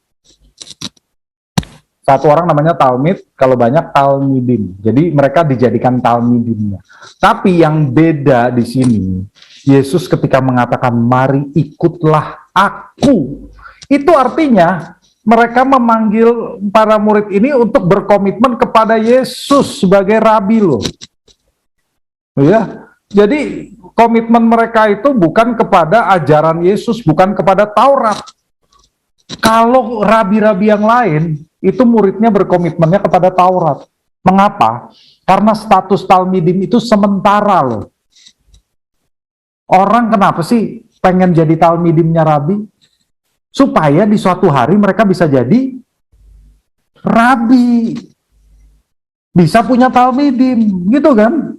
Satu orang namanya talmid, kalau banyak talmidim. Jadi mereka dijadikan talmidimnya. Tapi yang beda di sini, Yesus ketika mengatakan mari ikutlah aku, itu artinya mereka memanggil para murid ini untuk berkomitmen kepada Yesus sebagai rabi loh. Ya. Jadi komitmen mereka itu bukan kepada ajaran Yesus, bukan kepada Taurat. Kalau rabi-rabi yang lain, itu muridnya berkomitmennya kepada Taurat. Mengapa? Karena status talmidim itu sementara loh. Orang kenapa sih pengen jadi talmidimnya rabi? Supaya di suatu hari mereka bisa jadi rabi. Bisa punya talmidim, gitu kan?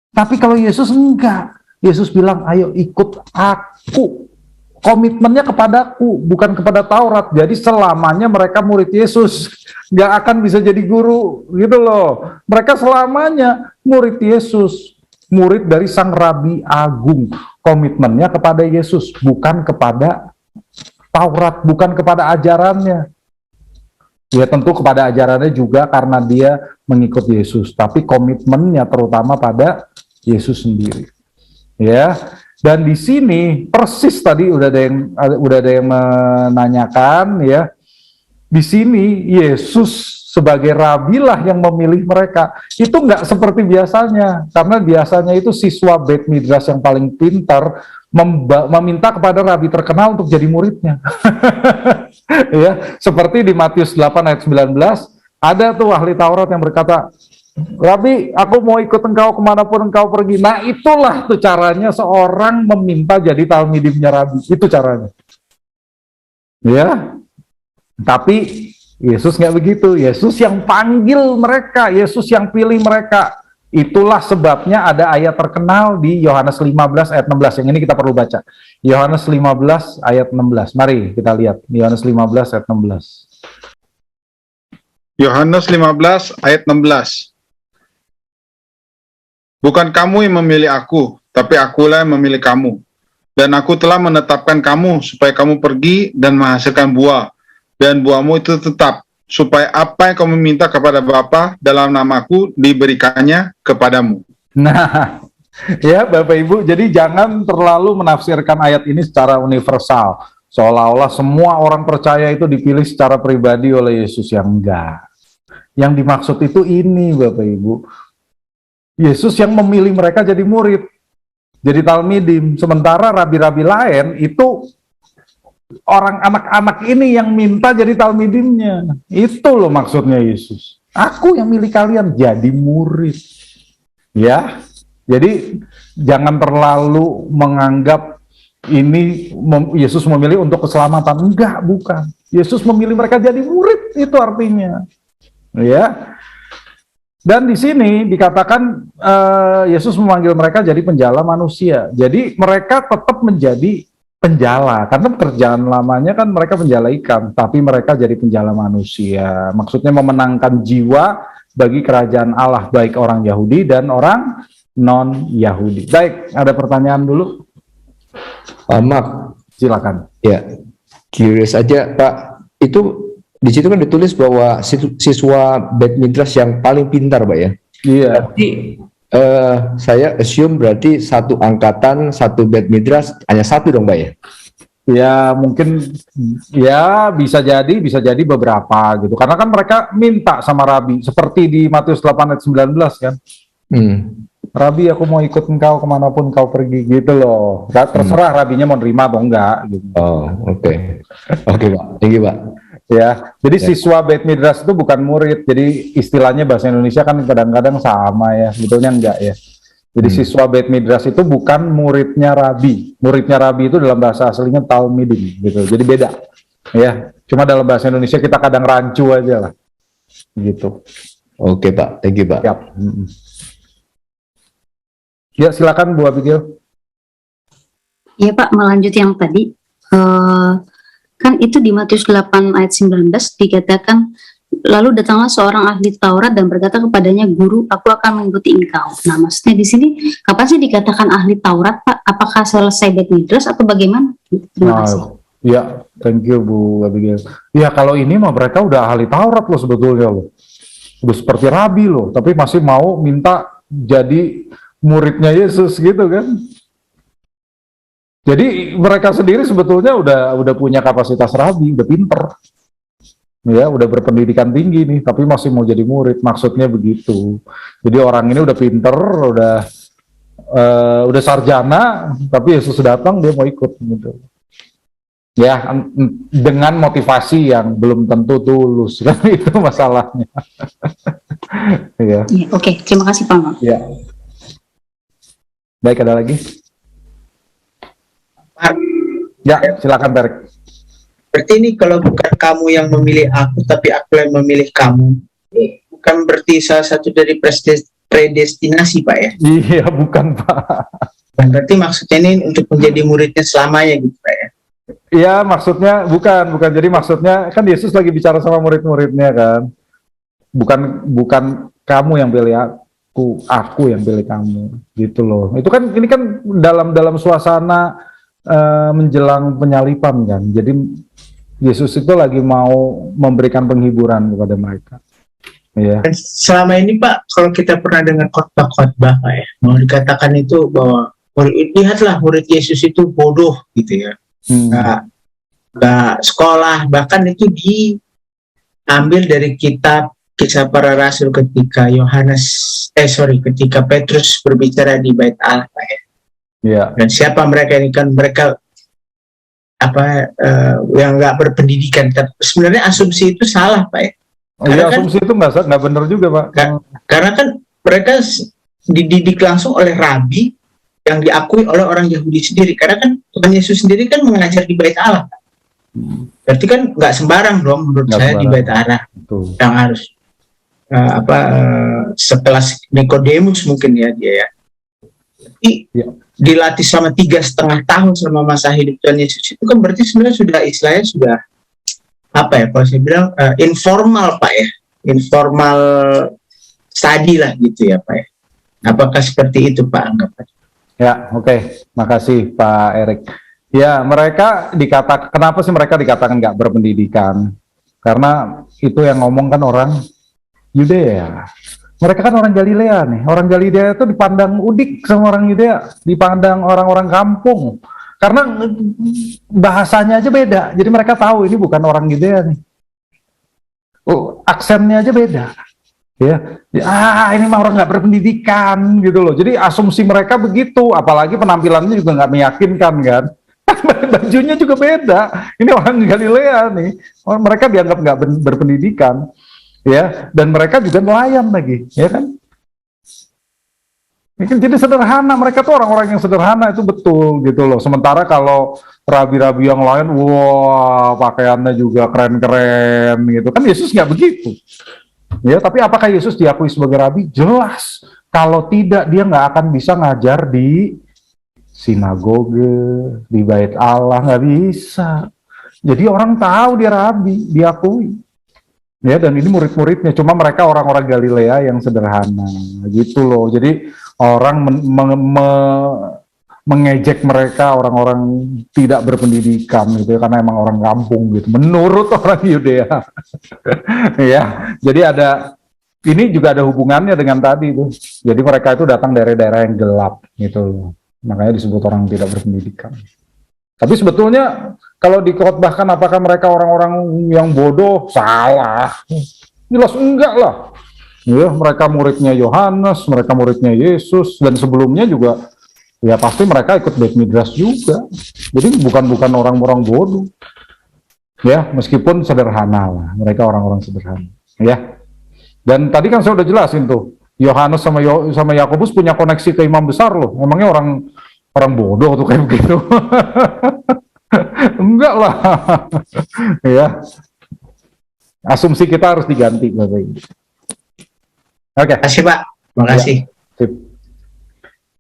Tapi kalau Yesus enggak. Yesus bilang, ayo ikut aku. Komitmennya kepadaku, bukan kepada Taurat. Jadi selamanya mereka murid Yesus. Nggak akan bisa jadi guru, gitu loh. Mereka selamanya murid Yesus. Murid dari Sang Rabi Agung. Komitmennya kepada Yesus, bukan kepada Taurat, bukan kepada ajarannya. Ya tentu kepada ajarannya juga karena dia mengikut Yesus. Tapi komitmennya terutama pada Yesus sendiri, ya. Dan di sini persis tadi udah ada yang menanyakan, ya. Di sini Yesus sebagai rabi lah yang memilih mereka. Itu nggak seperti biasanya, karena biasanya itu siswa Beit Midrash yang paling pintar meminta kepada rabi terkenal untuk jadi muridnya. Ya, seperti di Matius 8 ayat 19 ada tuh ahli Taurat yang berkata, Rabi, aku mau ikut engkau kemanapun engkau pergi. Nah itulah tuh caranya seorang meminta jadi talmidimnya Rabi. Itu caranya. Ya, tapi Yesus nggak begitu. Yesus yang panggil mereka, Yesus yang pilih mereka. Itulah sebabnya ada ayat terkenal di Yohanes 15 ayat 16. Yang ini kita perlu baca. Yohanes 15 ayat 16. Mari kita lihat. Yohanes 15 ayat 16. Yohanes 15 ayat 16. Bukan kamu yang memilih aku, tapi akulah yang memilih kamu. Dan aku telah menetapkan kamu supaya kamu pergi dan menghasilkan buah. Dan buahmu itu tetap, supaya apa yang kamu minta kepada Bapa dalam namaku diberikannya kepadamu. Nah, ya Bapak Ibu, jadi jangan terlalu menafsirkan ayat ini secara universal. Seolah-olah semua orang percaya itu dipilih secara pribadi oleh Yesus, yang enggak. Yang dimaksud itu ini Bapak Ibu. Yesus yang memilih mereka jadi murid, jadi talmidim. Sementara rabi-rabi lain itu orang anak-anak ini yang minta jadi talmidimnya. Itu loh maksudnya Yesus. Aku yang milih kalian jadi murid. Ya, jadi jangan terlalu menganggap ini Yesus memilih untuk keselamatan. Enggak, bukan. Yesus memilih mereka jadi murid, itu artinya. Ya. Dan di sini dikatakan Yesus memanggil mereka jadi penjala manusia. Jadi mereka tetap menjadi penjala, karena pekerjaan lamanya kan mereka penjala ikan, tapi mereka jadi penjala manusia. Maksudnya memenangkan jiwa bagi kerajaan Allah, baik orang Yahudi dan orang non-Yahudi. Baik, ada pertanyaan dulu? Maaf, Silakan. ya, curious aja Pak, itu di situ kan ditulis bahwa siswa Bet Midrash yang paling pintar Pak ya. Iya. Berarti saya assume berarti satu angkatan, satu Bet Midrash hanya satu dong Pak ya? Ya mungkin ya bisa jadi beberapa gitu. Karena kan mereka minta sama Rabi, seperti di Matius 8 ayat 19 kan. Rabi, aku mau ikut engkau kemanapun kau pergi gitu loh. Terserah Rabinya mau nerima atau enggak gitu. Oh, oke. Oke Pak, tinggi Pak. Ya, jadi siswa Beit Midrash itu bukan murid. Jadi istilahnya bahasa Indonesia kan kadang-kadang sama ya, sebetulnya enggak ya. Jadi siswa Beit Midrash itu bukan muridnya Rabi. Muridnya Rabi itu dalam bahasa aslinya Talmidim gitu. Jadi beda. Ya, cuma dalam bahasa Indonesia kita kadang rancu aja lah. Gitu. Oke Pak, thank you Pak. Siap. Ya, silakan Bu Abigail. Ya Pak, melanjut yang tadi. Kan itu di Matius 8 ayat 19 dikatakan, lalu datanglah seorang ahli Taurat dan berkata kepadanya, Guru, aku akan mengikuti engkau. Nah, maksudnya di sini kapan sih dikatakan ahli Taurat, Pak? Apakah selesai Beit Midrash atau bagaimana? Terima kasih. Ya, thank you Bu Abigail. Ya, kalau ini mah mereka udah ahli Taurat loh sebetulnya loh. Udah seperti Rabi loh, tapi masih mau minta jadi muridnya Yesus gitu kan. Jadi mereka sendiri sebetulnya udah punya kapasitas Rabi, udah pinter. Ya, udah berpendidikan tinggi nih, tapi masih mau jadi murid, maksudnya begitu. Jadi orang ini udah pinter, udah sarjana, tapi Yesus datang dia mau ikut gitu. Ya, dengan motivasi yang belum tentu tulus, kan itu masalahnya. Ya. Ya, oke, terima kasih Pak. Ya. Baik, ada lagi? Pak, ya, silakan Derek. Berarti ini kalau bukan kamu yang memilih aku, tapi aku yang memilih kamu, ini bukan berarti salah satu dari predestinasi, Pak ya? Iya, bukan Pak. Berarti maksudnya ini untuk menjadi muridnya selamanya gitu, Pak ya? Iya, maksudnya bukan. Jadi maksudnya kan Yesus lagi bicara sama murid-muridnya kan. Bukan kamu yang pilih aku yang pilih kamu, gitu loh. Itu kan ini kan dalam suasana menjelang penyalipan kan. Jadi Yesus itu lagi mau memberikan penghiburan kepada mereka. Ya. Dan selama ini Pak, kalau kita pernah dengar khotbah-khotbah Pak ya, mau dikatakan itu bahwa lihatlah murid Yesus itu bodoh gitu ya, nggak sekolah, bahkan itu diambil dari kitab Kisah Para Rasul ketika ketika Petrus berbicara di Bait Allah Pak ya. Yeah. Dan siapa mereka ini kan mereka yang nggak berpendidikan. Tapi sebenarnya asumsi itu salah Pak ya. Iya, asumsi itu nggak benar juga Pak. Karena kan mereka dididik langsung oleh Rabi yang diakui oleh orang Yahudi sendiri. Karena kan Tuhan Yesus sendiri kan mengajar di Bait Allah. Berarti kan nggak sembarang dong menurut saya di Bait Allah. Yang harus sekelas Nikodemus mungkin ya dia ya. Tapi dilatih selama 3,5 tahun selama masa hidup Tuhan Yesus itu kan berarti sebenarnya sudah kalau saya bilang informal Pak ya, informal study lah gitu ya Pak ya. Apakah seperti itu Pak anggapannya? Ya, oke. Makasih Pak Erik. Ya, mereka kenapa sih mereka dikatakan nggak berpendidikan? Karena itu yang ngomong kan orang Yudea. Mereka kan orang Galilea nih. Orang Galilea itu dipandang udik sama orang Yudea, dipandang orang-orang kampung. Karena bahasanya aja beda. Jadi mereka tahu ini bukan orang Yudea nih. Aksennya aja beda. Ya, ini mah orang nggak berpendidikan gitu loh. Jadi asumsi mereka begitu. Apalagi penampilannya juga nggak meyakinkan kan. Bajunya juga beda. Ini orang Galilea nih. Mereka dianggap nggak berpendidikan. Ya, dan mereka juga nelayan lagi, ya kan? Jadi sederhana, mereka tuh orang-orang yang sederhana itu betul gitu loh. Sementara kalau rabi-rabi yang lain, wah pakaiannya juga keren-keren gitu. Kan Yesus nggak begitu. Ya, tapi apakah Yesus diakui sebagai rabi? Jelas. Kalau tidak, dia nggak akan bisa ngajar di sinagoge, di bait Allah, nggak bisa. Jadi orang tahu dia rabi, diakui. Ya, dan ini murid-muridnya, cuma mereka orang-orang Galilea yang sederhana, gitu loh. Jadi orang mengejek mereka, orang-orang tidak berpendidikan gitu ya, karena emang orang kampung gitu, menurut orang Yudea. Ya, jadi ini juga ada hubungannya dengan tadi itu. Jadi mereka itu datang dari daerah yang gelap gitu loh. Makanya disebut orang tidak berpendidikan. Tapi sebetulnya kalau dikhotbahkan apakah mereka orang-orang yang bodoh? Salah. Jelas enggak lah. Ya, mereka muridnya Yohanes, mereka muridnya Yesus, dan sebelumnya juga ya pasti mereka ikut Beit Midrash juga. Jadi bukan orang-orang bodoh. Ya, meskipun sederhana lah. Mereka orang-orang sederhana. Ya. Dan tadi kan saya udah jelasin tuh, Yohanes sama Yakobus punya koneksi ke imam besar loh. Emangnya orang bodoh tuh kayak begitu? Enggak lah. Ya. Asumsi kita harus diganti, Bapak Ibu. Oke. Terima kasih, Pak. Terima kasih.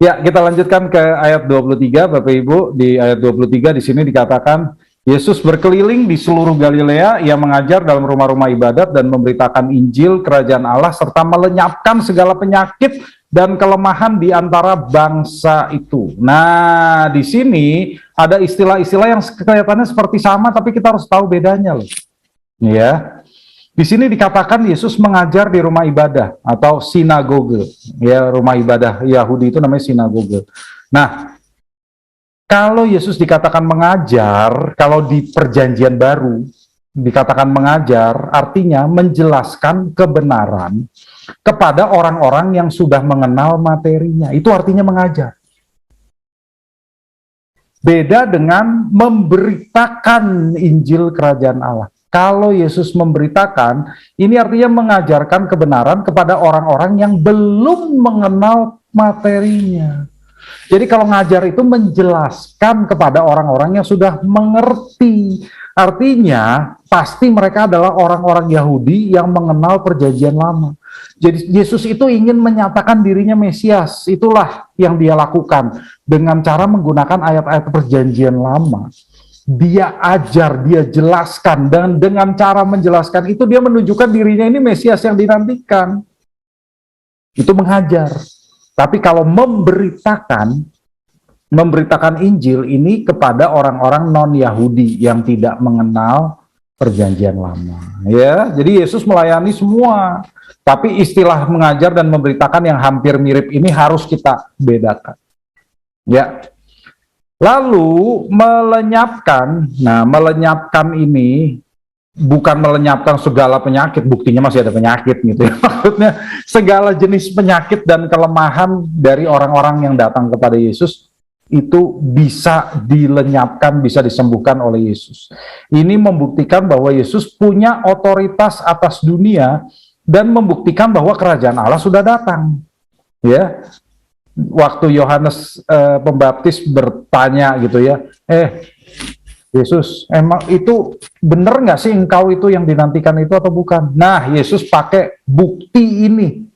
Ya, kita lanjutkan ke ayat 23, Bapak Ibu. Di ayat 23 di sini dikatakan, Yesus berkeliling di seluruh Galilea, ia mengajar dalam rumah-rumah ibadat dan memberitakan Injil Kerajaan Allah serta melenyapkan segala penyakit dan kelemahan di antara bangsa itu. Nah, di sini ada istilah-istilah yang kelihatannya seperti sama, tapi kita harus tahu bedanya loh. Ya, di sini dikatakan Yesus mengajar di rumah ibadah atau sinagoge. Ya, rumah ibadah Yahudi itu namanya sinagoge. Nah, kalau Yesus dikatakan mengajar, kalau di Perjanjian Baru dikatakan mengajar, artinya menjelaskan kebenaran kepada orang-orang yang sudah mengenal materinya. Itu artinya mengajar. Beda dengan memberitakan Injil Kerajaan Allah. Kalau Yesus memberitakan, ini artinya mengajarkan kebenaran kepada orang-orang yang belum mengenal materinya. Jadi kalau ngajar itu menjelaskan kepada orang-orang yang sudah mengerti. Artinya pasti mereka adalah orang-orang Yahudi yang mengenal Perjanjian Lama. Jadi Yesus itu ingin menyatakan dirinya Mesias. Itulah yang dia lakukan dengan cara menggunakan ayat-ayat Perjanjian Lama. Dia ajar, dia jelaskan, dan dengan cara menjelaskan itu dia menunjukkan dirinya ini Mesias yang dinantikan. Itu mengajar. Tapi kalau memberitakan Injil ini kepada orang-orang non-Yahudi yang tidak mengenal Perjanjian Lama. Ya, jadi Yesus melayani semua. Tapi istilah mengajar dan memberitakan yang hampir mirip ini harus kita bedakan. Ya. Lalu melenyapkan. Nah, melenyapkan ini bukan melenyapkan segala penyakit, buktinya masih ada penyakit gitu ya. Maksudnya segala jenis penyakit dan kelemahan dari orang-orang yang datang kepada Yesus itu bisa dilenyapkan, bisa disembuhkan oleh Yesus. Ini membuktikan bahwa Yesus punya otoritas atas dunia dan membuktikan bahwa kerajaan Allah sudah datang. Ya. Waktu Yohanes Pembaptis bertanya gitu ya, Yesus, emang itu benar nggak sih engkau itu yang dinantikan itu atau bukan? Nah, Yesus pakai bukti ini,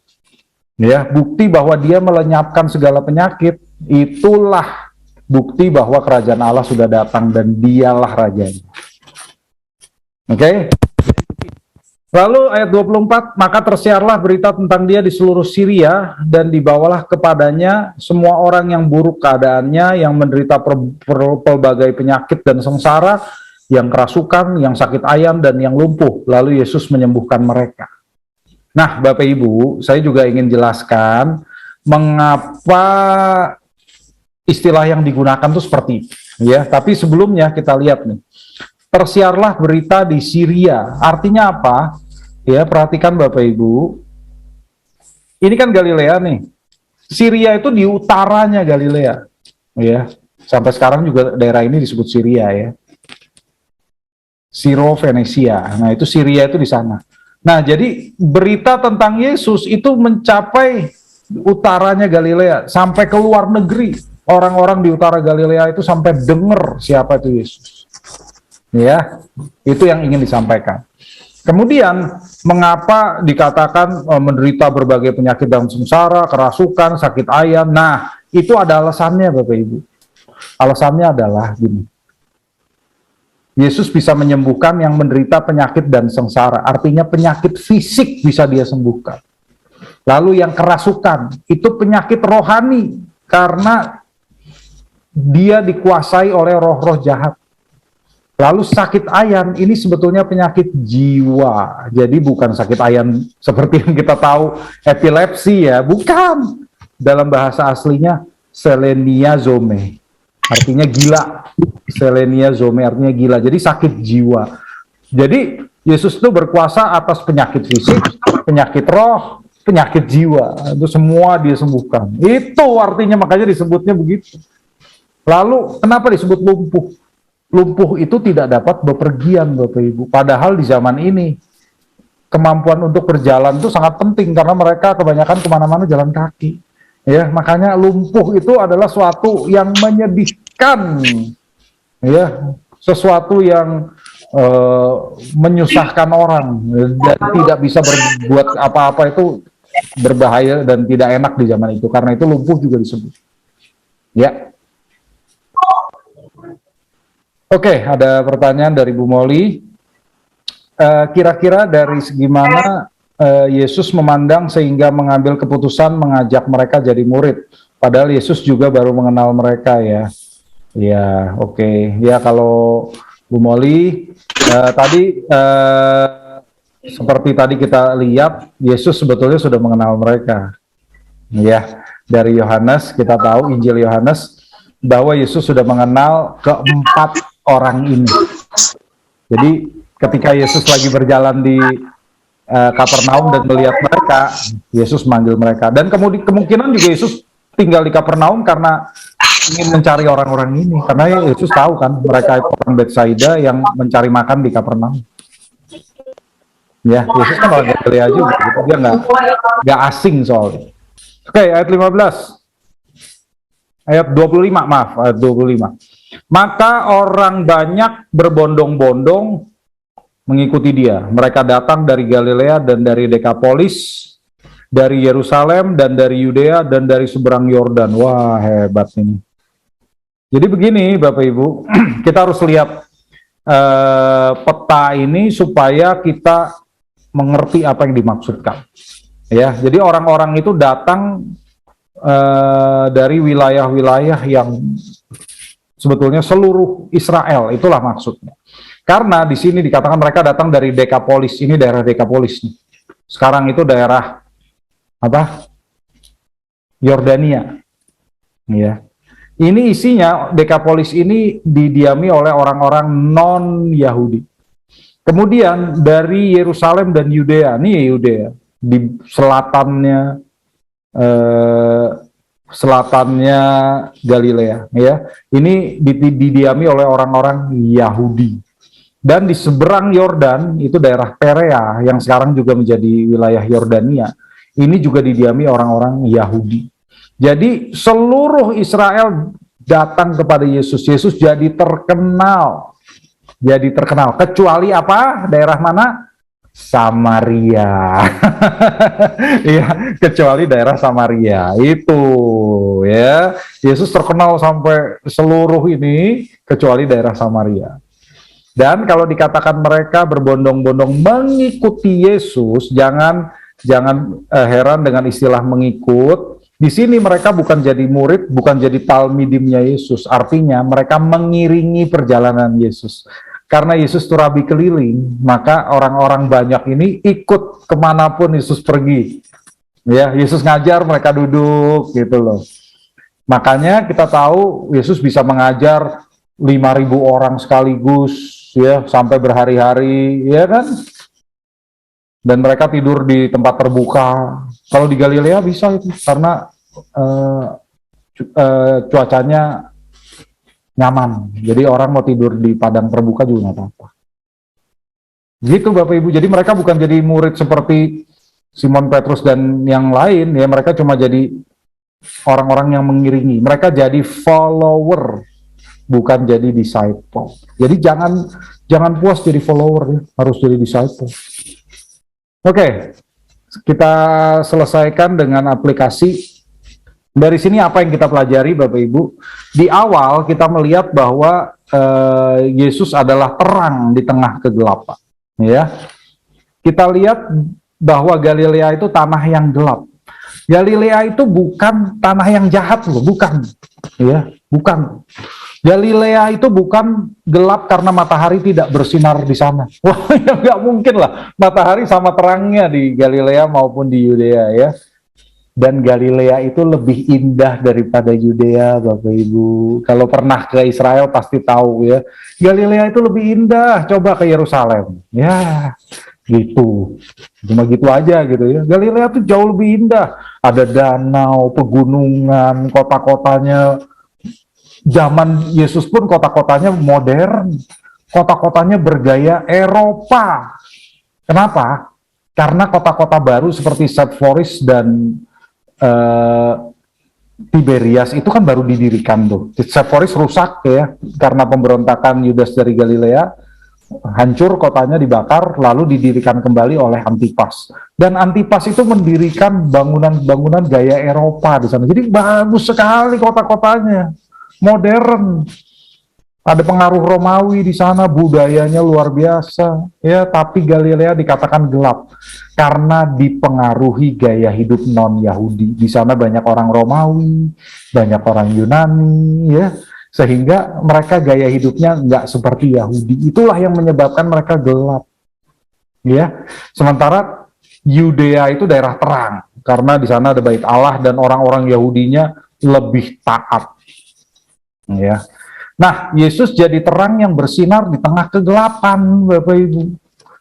ya, bukti bahwa dia melenyapkan segala penyakit. Itulah bukti bahwa kerajaan Allah sudah datang dan dialah rajanya. Oke? Lalu ayat 24, maka tersiarlah berita tentang dia di seluruh Syria dan dibawalah kepadanya semua orang yang buruk keadaannya, yang menderita pelbagai penyakit dan sengsara, yang kerasukan, yang sakit ayam, dan yang lumpuh. Lalu Yesus menyembuhkan mereka. Nah, Bapak Ibu, saya juga ingin jelaskan mengapa istilah yang digunakan itu seperti itu. Ya, tapi sebelumnya kita lihat nih. Tersiarlah berita di Syria. Artinya apa? Ya, perhatikan Bapak Ibu. Ini kan Galilea nih. Syria itu di utaranya Galilea. Ya, sampai sekarang juga daerah ini disebut Syria ya. Syro Venesia. Nah, itu Syria itu di sana. Nah, jadi berita tentang Yesus itu mencapai utaranya Galilea, sampai ke luar negeri. Orang-orang di utara Galilea itu sampai dengar siapa itu Yesus. Ya, itu yang ingin disampaikan. Kemudian, mengapa dikatakan menderita berbagai penyakit dan sengsara, kerasukan, sakit ayam? Nah, itu ada alasannya Bapak Ibu. Alasannya adalah gini. Yesus bisa menyembuhkan yang menderita penyakit dan sengsara. Artinya penyakit fisik bisa dia sembuhkan. Lalu yang kerasukan, itu penyakit rohani. Karena dia dikuasai oleh roh-roh jahat. Lalu sakit ayan, ini sebetulnya penyakit jiwa. Jadi bukan sakit ayan seperti yang kita tahu, epilepsi ya. Bukan. Dalam bahasa aslinya, seleniazome. Artinya gila. Seleniazome artinya gila. Jadi sakit jiwa. Jadi Yesus itu berkuasa atas penyakit fisik, penyakit roh, penyakit jiwa. Itu semua dia sembuhkan. Itu artinya makanya disebutnya begitu. Lalu kenapa disebut lumpuh? Lumpuh itu tidak dapat bepergian, Bapak Ibu. Padahal di zaman ini kemampuan untuk berjalan itu sangat penting karena mereka kebanyakan kemana-mana jalan kaki. Ya, makanya lumpuh itu adalah suatu yang menyedihkan, ya, sesuatu yang menyusahkan orang dan tidak bisa berbuat apa-apa, itu berbahaya dan tidak enak di zaman itu. Karena itu lumpuh juga disebut. Ya. Oke, ada pertanyaan dari Bu Molly. Kira-kira dari segi mana Yesus memandang sehingga mengambil keputusan mengajak mereka jadi murid? Padahal Yesus juga baru mengenal mereka ya. Ya, oke. Ya, kalau Bu Molly, tadi seperti tadi kita lihat, Yesus sebetulnya sudah mengenal mereka. Ya, dari Yohanes kita tahu, Injil Yohanes, bahwa Yesus sudah mengenal keempat orang ini. Jadi ketika Yesus lagi berjalan di Kapernaum dan melihat mereka, Yesus manggil mereka. Dan kemudian kemungkinan juga Yesus tinggal di Kapernaum karena ingin mencari orang-orang ini. Karena Yesus tahu kan mereka itu orang Betsaida yang mencari makan di Kapernaum. Ya, Yesus kan orang Galilea juga, gitu. Dia nggak asing soalnya. Oke, ayat 15. Ayat 25, maaf, ayat 25. Maka orang banyak berbondong-bondong mengikuti dia. Mereka datang dari Galilea dan dari Dekapolis, dari Yerusalem dan dari Yudea dan dari seberang Yordan. Wah, hebat ini. Jadi begini, Bapak Ibu, kita harus lihat peta ini supaya kita mengerti apa yang dimaksudkan. Ya, jadi orang-orang itu datang dari wilayah-wilayah yang sebetulnya seluruh Israel, itulah maksudnya. Karena di sini dikatakan mereka datang dari Dekapolis, ini daerah Dekapolis nih. Sekarang itu daerah apa? Yordania. Ya. Ini isinya Dekapolis ini didiami oleh orang-orang non-Yahudi. Kemudian dari Yerusalem dan Yudea, nih Yudea di selatannya Galilea, ya. Ini didiami oleh orang-orang Yahudi. Dan di seberang Yordan itu daerah Perea yang sekarang juga menjadi wilayah Yordania. Ini juga didiami orang-orang Yahudi. Jadi seluruh Israel datang kepada Yesus. Yesus jadi terkenal. Jadi terkenal. Kecuali apa? Daerah mana? Samaria. Ya, kecuali daerah Samaria. Itu ya. Yesus terkenal sampai seluruh ini kecuali daerah Samaria. Dan kalau dikatakan mereka berbondong-bondong mengikuti Yesus, jangan heran dengan istilah mengikut. Di sini mereka bukan jadi murid, bukan jadi talmidimnya Yesus. Artinya mereka mengiringi perjalanan Yesus. Karena Yesus itu rabi keliling, maka orang-orang banyak ini ikut kemanapun Yesus pergi. Ya, Yesus ngajar, mereka duduk, gitu loh. Makanya kita tahu Yesus bisa mengajar 5.000 orang sekaligus, ya, sampai berhari-hari, ya kan? Dan mereka tidur di tempat terbuka. Kalau di Galilea bisa itu, karena cuacanya nyaman. Jadi orang mau tidur di padang terbuka juga nggak apa-apa. Gitu Bapak Ibu. Jadi mereka bukan jadi murid seperti Simon Petrus dan yang lain, ya. Mereka cuma jadi orang-orang yang mengiringi. Mereka jadi follower, bukan jadi disciple. Jadi jangan puas jadi follower, ya. Harus jadi disciple. Oke, kita selesaikan dengan aplikasi Dari sini apa yang kita pelajari Bapak Ibu? Di awal kita melihat bahwa Yesus adalah terang di tengah kegelapan. Ya, kita lihat bahwa Galilea itu tanah yang gelap. Galilea itu bukan tanah yang jahat loh, bukan. Ya, bukan. Galilea itu bukan gelap karena matahari tidak bersinar di sana. Wah, ya nggak mungkin lah. Matahari sama terangnya di Galilea maupun di Yudea ya. Dan Galilea itu lebih indah daripada Yudea, Bapak Ibu. Kalau pernah ke Israel pasti tahu ya. Galilea itu lebih indah. Coba ke Yerusalem. Ya, gitu. Cuma gitu aja gitu ya. Galilea itu jauh lebih indah. Ada danau, pegunungan, kota-kotanya. Zaman Yesus pun kota-kotanya modern. Kota-kotanya bergaya Eropa. Kenapa? Karena kota-kota baru seperti Sepphoris dan Tiberias itu kan baru didirikan tuh. Sepphoris rusak ya karena pemberontakan Yudas dari Galilea, hancur kotanya dibakar lalu didirikan kembali oleh Antipas. Dan Antipas itu mendirikan bangunan-bangunan gaya Eropa di sana. Jadi bagus sekali kota-kotanya, modern. Ada pengaruh Romawi di sana, budayanya luar biasa. Ya, tapi Galilea dikatakan gelap karena dipengaruhi gaya hidup non-Yahudi. Di sana banyak orang Romawi, banyak orang Yunani, ya, sehingga mereka gaya hidupnya nggak seperti Yahudi. Itulah yang menyebabkan mereka gelap. Ya, sementara Yudea itu daerah terang karena di sana ada Bait Allah dan orang-orang Yahudinya lebih taat. Ya. Nah, Yesus jadi terang yang bersinar di tengah kegelapan, Bapak Ibu.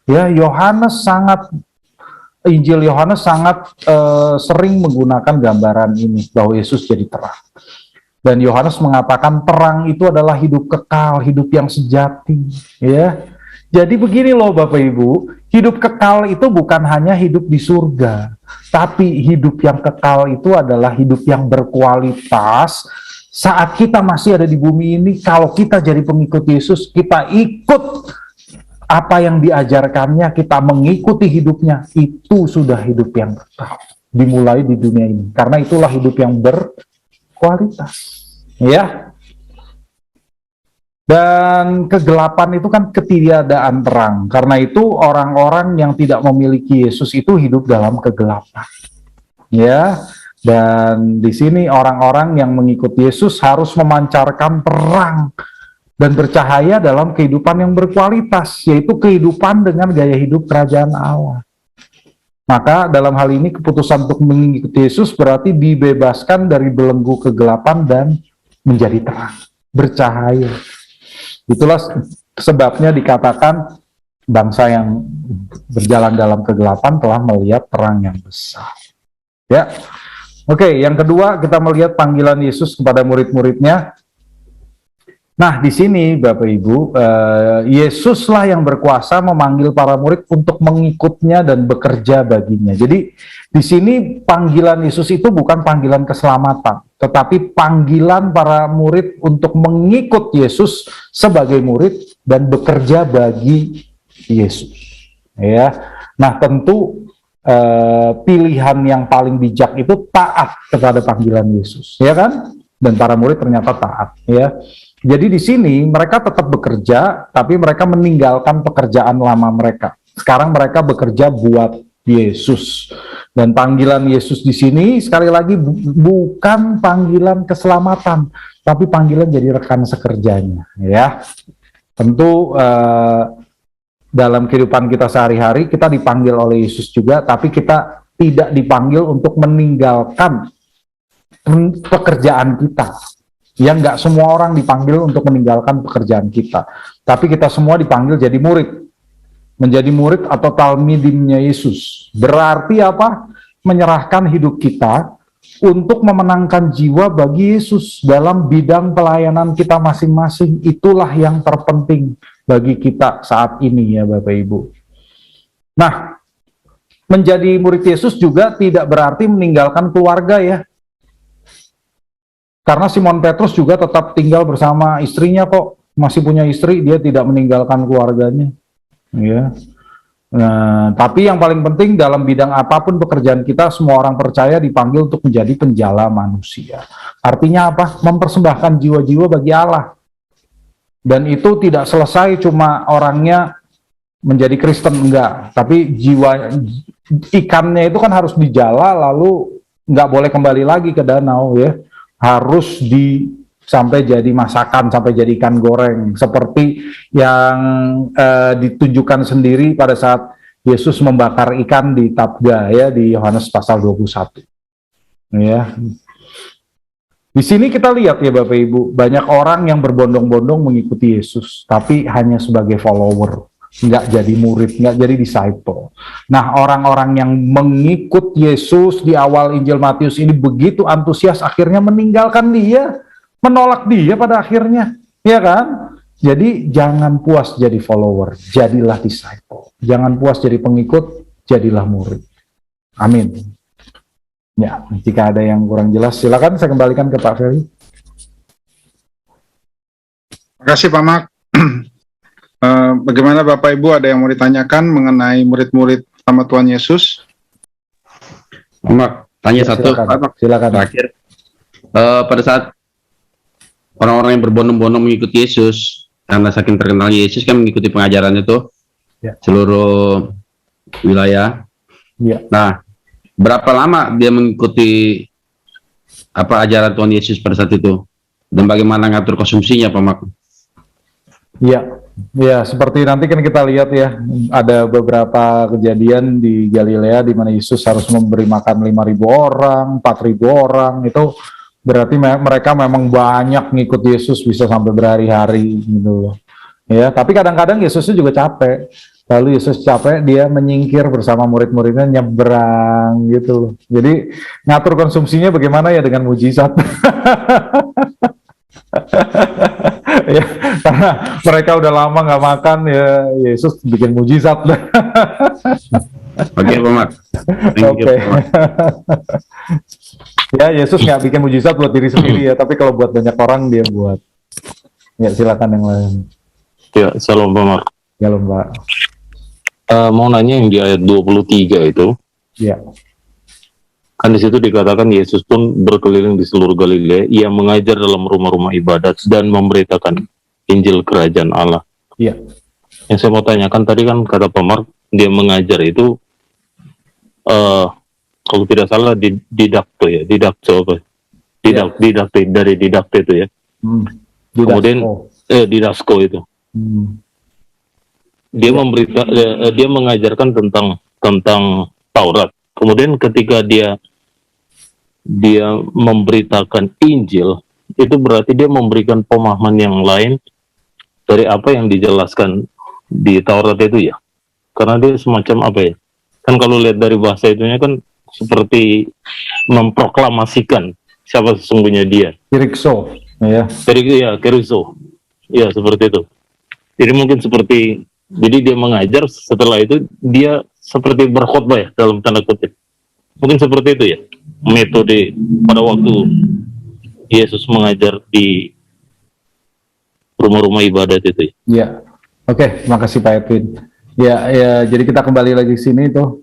Ya, Injil Yohanes sangat sering menggunakan gambaran ini bahwa Yesus jadi terang. Dan Yohanes mengatakan terang itu adalah hidup kekal, hidup yang sejati. Ya, jadi begini loh, Bapak Ibu, hidup kekal itu bukan hanya hidup di surga, tapi hidup yang kekal itu adalah hidup yang berkualitas. Saat kita masih ada di bumi ini, kalau kita jadi pengikut Yesus, kita ikut apa yang diajarkannya, kita mengikuti hidupnya, itu sudah hidup yang kekal. Dimulai di dunia ini. Karena itulah hidup yang berkualitas. Ya. Dan kegelapan itu kan ketiadaan terang. Karena itu orang-orang yang tidak memiliki Yesus itu hidup dalam kegelapan. Ya. Dan di sini orang-orang yang mengikuti Yesus harus memancarkan terang dan bercahaya dalam kehidupan yang berkualitas, yaitu kehidupan dengan gaya hidup kerajaan Allah. Maka dalam hal ini keputusan untuk mengikuti Yesus berarti dibebaskan dari belenggu kegelapan dan menjadi terang, bercahaya. Itulah sebabnya dikatakan bangsa yang berjalan dalam kegelapan telah melihat terang yang besar. Ya. Oke, yang kedua kita melihat panggilan Yesus kepada murid-muridnya. Nah, di sini Bapak Ibu, Yesuslah yang berkuasa memanggil para murid untuk mengikutnya dan bekerja baginya. Jadi di sini panggilan Yesus itu bukan panggilan keselamatan, tetapi panggilan para murid untuk mengikut Yesus sebagai murid dan bekerja bagi Yesus. Ya, nah tentu pilihan yang paling bijak itu taat kepada panggilan Yesus, ya kan? Dan para murid ternyata taat, ya. Jadi di sini mereka tetap bekerja, tapi mereka meninggalkan pekerjaan lama mereka. Sekarang mereka bekerja buat Yesus. Dan panggilan Yesus di sini sekali lagi bukan panggilan keselamatan, tapi panggilan jadi rekan sekerjanya, ya. Tentu dalam kehidupan kita sehari-hari, kita dipanggil oleh Yesus juga, tapi kita tidak dipanggil untuk meninggalkan pekerjaan kita. Ya, nggak semua orang dipanggil untuk meninggalkan pekerjaan kita. Tapi kita semua dipanggil jadi murid. Menjadi murid atau talmidimnya Yesus. Berarti apa? Menyerahkan hidup kita untuk memenangkan jiwa bagi Yesus dalam bidang pelayanan kita masing-masing. Itulah yang terpenting bagi kita saat ini ya Bapak Ibu. Nah, menjadi murid Yesus juga tidak berarti meninggalkan keluarga ya. Karena Simon Petrus juga tetap tinggal bersama istrinya kok. Masih punya istri, dia tidak meninggalkan keluarganya. Ya. Tapi yang paling penting dalam bidang apapun pekerjaan kita, semua orang percaya dipanggil untuk menjadi penjala manusia. Artinya apa? Mempersembahkan jiwa-jiwa bagi Allah. Dan itu tidak selesai cuma orangnya menjadi Kristen, enggak. Tapi jiwa ikannya itu kan harus dijala, lalu nggak boleh kembali lagi ke danau ya. Harus sampai jadi masakan, sampai jadi ikan goreng, seperti yang ditunjukkan sendiri pada saat Yesus membakar ikan di Tabga ya, di Yohanes pasal 21 ya. Di sini kita lihat ya Bapak Ibu, banyak orang yang berbondong-bondong mengikuti Yesus, tapi hanya sebagai follower, nggak jadi murid, nggak jadi disciple. Nah, orang-orang yang mengikut Yesus di awal Injil Matius ini begitu antusias, akhirnya meninggalkan dia, menolak dia pada akhirnya, ya kan? Jadi jangan puas jadi follower, jadilah disciple. Jangan puas jadi pengikut, jadilah murid. Amin. Ya, jika ada yang kurang jelas, silakan saya kembalikan ke Pak Ferry. Terima kasih Pak Mak. Bagaimana Bapak Ibu, ada yang mau ditanyakan mengenai murid-murid sama Tuhan Yesus? Pak Mak, tanya satu. Silakan. Terakhir, pada saat orang-orang yang berbondong-bondong mengikuti Yesus, karena saking terkenalnya Yesus kan mengikuti pengajarannya tuh seluruh wilayah. Ya. Nah, berapa lama dia mengikuti ajaran Tuhan Yesus pada saat itu, dan bagaimana ngatur konsumsinya, Pak Mak? Ya, seperti nanti kan kita lihat ya, ada beberapa kejadian di Galilea di mana Yesus harus memberi makan 5.000 orang, 4.000 orang, itu berarti mereka memang banyak ngikut Yesus, bisa sampai berhari-hari gitu loh. Ya, tapi kadang-kadang Yesusnya juga capek. Lalu Yesus capek, dia menyingkir bersama murid-muridnya, nyebrang gitu loh. Jadi ngatur konsumsinya bagaimana ya, dengan mujizat. Ya, karena mereka udah lama nggak makan ya, Yesus bikin mujizat. Oke, Pak Mak. Oke. Ya, Yesus nggak bikin mujizat buat diri sendiri ya, tapi kalau buat banyak orang dia buat. Ya, silakan yang lain. Ya, salam Pak Mak. Salam Pak. Mau nanya yang di ayat 23 itu. Ya. Kan di situ dikatakan Yesus pun berkeliling di seluruh Galilea, ia mengajar dalam rumah-rumah ibadat dan memberitakan Injil Kerajaan Allah. Iya. Yang saya mau tanyakan tadi kan kata Pak Mark, dia mengajar itu kalau tidak salah didakto ya, didakte dari didakte itu ya. Kemudian didasko itu. Dia dia mengajarkan tentang Taurat. Kemudian ketika dia memberitakan Injil, itu berarti dia memberikan pemahaman yang lain dari apa yang dijelaskan di Taurat itu ya. Karena dia semacam apa ya? Kan kalau lihat dari bahasa itunya kan seperti memproklamasikan siapa sesungguhnya dia. Kerikso, ya. Kerikso. Ya, seperti itu. Jadi mungkin jadi dia mengajar, setelah itu dia seperti berkhotbah ya, dalam tanda kutip. Mungkin seperti itu ya, metode pada waktu Yesus mengajar di rumah-rumah ibadat itu. Ya, oke, makasih Pak Edwin. Ya, jadi kita kembali lagi ke sini tuh.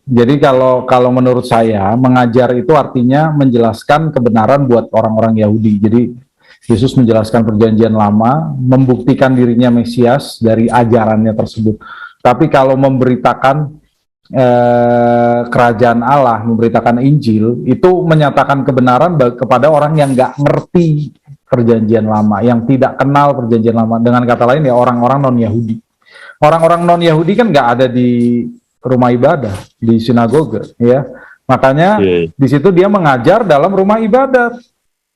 Jadi kalau menurut saya, mengajar itu artinya menjelaskan kebenaran buat orang-orang Yahudi. Jadi Yesus menjelaskan perjanjian lama, membuktikan dirinya Mesias dari ajarannya tersebut. Tapi kalau memberitakan kerajaan Allah, memberitakan Injil, itu menyatakan kebenaran kepada orang yang nggak ngerti perjanjian lama, yang tidak kenal perjanjian lama. Dengan kata lain ya, orang-orang non-Yahudi. Orang-orang non-Yahudi kan nggak ada di rumah ibadah, di sinagoge, ya. Makanya di situ dia mengajar dalam rumah ibadat.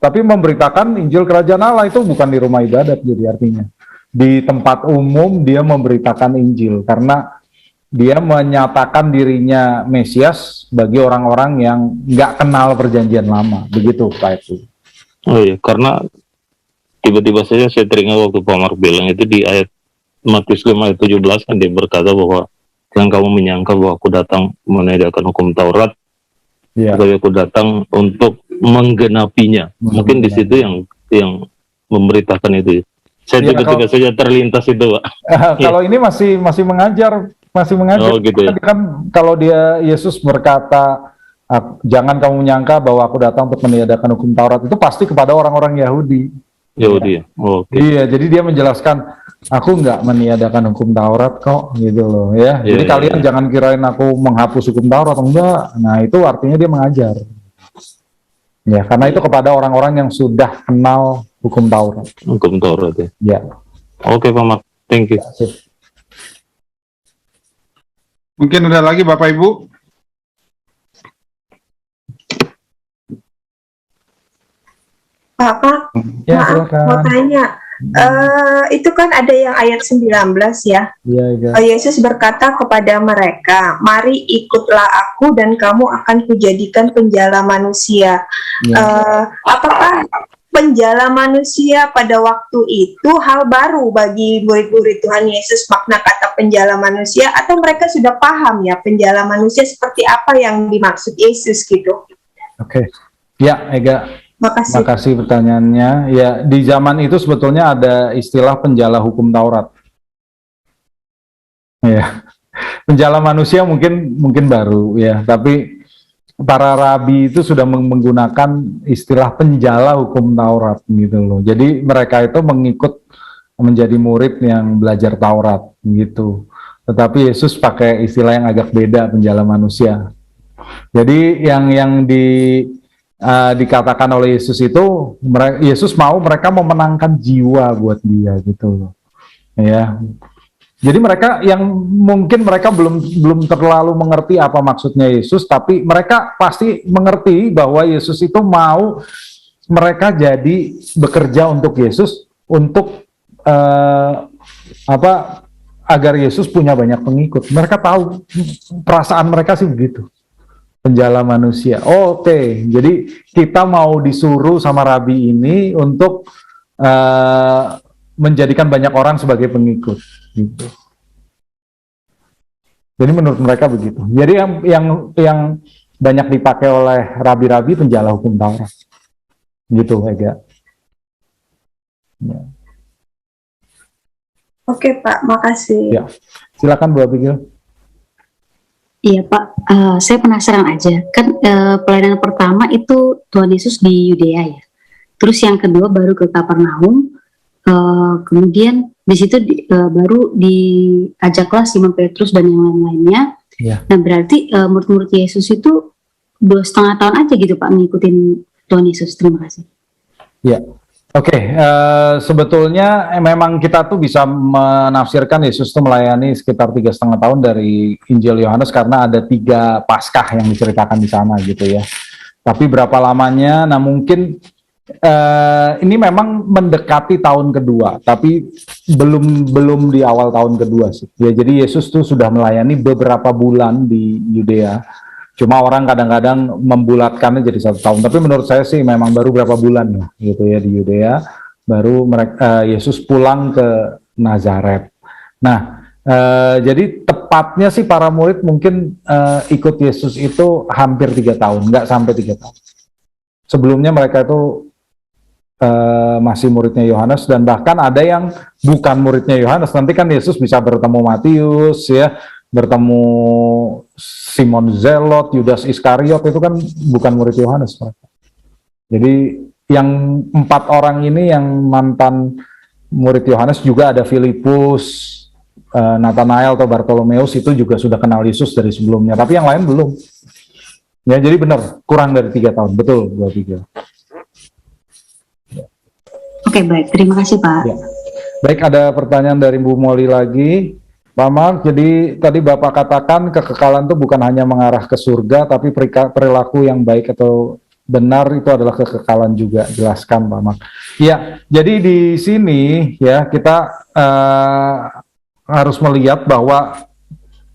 Tapi memberitakan Injil Kerajaan Allah itu bukan di rumah ibadat, jadi artinya di tempat umum dia memberitakan Injil, karena dia menyatakan dirinya Mesias bagi orang-orang yang nggak kenal perjanjian lama, begitu Pak itu. Oh iya, karena tiba-tiba saja saya teringat waktu Pak Mark bilang itu di ayat Matius 5 ayat 17 kan dia berkata bahwa jangan kamu menyangka bahwa aku datang menegakkan hukum Taurat, tetapi aku datang untuk menggenapinya. Mungkin di situ yang memberitakan itu. Saya tiba-tiba saja terlintas itu, Pak. Kalau ini masih mengajar masih mengajar. Oh, gitu ya. Kan kalau Yesus berkata, jangan kamu menyangka bahwa aku datang untuk meniadakan hukum Taurat, itu pasti kepada orang-orang Yahudi. Yahudi ya. Oh, oke. Iya, jadi dia menjelaskan, aku nggak meniadakan hukum Taurat kok, gitu loh ya. Iya, Jadi iya, kalian jangan kirain aku menghapus hukum Taurat, enggak. Nah itu artinya dia mengajar. Ya, karena itu kepada orang-orang yang sudah kenal hukum Taurat. Hukum Taurat ya. Ya. Oke, Pak Mak. Thank you. Mungkin ada lagi Bapak Ibu? Pak, Ya, maaf, silakan. mau tanya. Itu kan ada yang ayat 19 ya. Iya, iya. Yesus berkata kepada mereka, mari ikutlah aku dan kamu akan kujadikan penjala manusia. Apakah penjala manusia pada waktu itu hal baru bagi murid-murid Tuhan Yesus, makna kata penjala manusia, atau mereka sudah paham ya penjala manusia seperti apa yang dimaksud Yesus gitu? Oke. Ya, Ega. Makasih. Makasih pertanyaannya. Ya, di zaman itu sebetulnya ada istilah penjala hukum Taurat. Ya, penjala manusia mungkin baru ya, tapi para rabi itu sudah menggunakan istilah penjala hukum Taurat gitu loh. Jadi mereka itu mengikut menjadi murid yang belajar Taurat gitu. Tetapi Yesus pakai istilah yang agak beda, penjala manusia. Jadi yang dikatakan oleh Yesus itu, Yesus mau mereka memenangkan jiwa buat dia gitu loh. Ya. Jadi mereka yang mungkin mereka belum terlalu mengerti apa maksudnya Yesus, tapi mereka pasti mengerti bahwa Yesus itu mau mereka jadi bekerja untuk Yesus, untuk agar Yesus punya banyak pengikut. Mereka tahu, perasaan mereka sih begitu. Penjala manusia. Oke, jadi kita mau disuruh sama rabi ini untuk menjadikan banyak orang sebagai pengikut. Gitu. Jadi menurut mereka begitu. Jadi yang banyak dipakai oleh rabi-rabi penjala hukum Taurat. Gitu, Ega. Ya. Oke Pak, makasih. Ya. Silakan Bu Abigail. Iya Pak, saya penasaran aja, kan pelayanan pertama itu Tuhan Yesus di Yudea ya, terus yang kedua baru ke Kapernaum, kemudian di situ baru diajaklah Simon Petrus dan yang lain-lainnya. Ya. Nah berarti murid-murid Yesus itu 2,5 tahun aja gitu Pak ngikutin Tuhan Yesus. Terima kasih. Ya. Oke, sebetulnya memang kita tuh bisa menafsirkan Yesus tuh melayani sekitar 3,5 tahun dari Injil Yohanes karena ada 3 Paskah yang diceritakan di sana gitu ya. Tapi berapa lamanya? Nah mungkin ini memang mendekati tahun kedua, tapi belum di awal tahun kedua sih. Ya, jadi Yesus tuh sudah melayani beberapa bulan di Yudea. Cuma orang kadang-kadang membulatkannya jadi 1 tahun. Tapi menurut saya sih memang baru berapa bulan ya, gitu ya di Yudea. Baru Yesus pulang ke Nazaret. Nah, jadi tepatnya sih para murid mungkin ikut Yesus itu hampir 3 tahun, nggak sampai 3 tahun. Sebelumnya mereka itu masih muridnya Yohanes, dan bahkan ada yang bukan muridnya Yohanes. Nanti kan Yesus bisa bertemu Matius ya, bertemu Simon Zelot, Yudas Iskariot, itu kan bukan murid Yohanes mereka. Jadi yang 4 orang ini yang mantan murid Yohanes, juga ada Filipus, Nathanael atau Bartolomeus, itu juga sudah kenal Yesus dari sebelumnya, tapi yang lain belum. Ya, jadi benar kurang dari 3 tahun, betul Bu Abigail. Oke, baik, terima kasih Pak. Ya. Baik, ada pertanyaan dari Bu Molly lagi. Pak Mark, jadi tadi Bapak katakan kekekalan itu bukan hanya mengarah ke surga, tapi perilaku yang baik atau benar itu adalah kekekalan juga. Jelaskan Pak Mark. Ya, jadi di sini ya kita harus melihat bahwa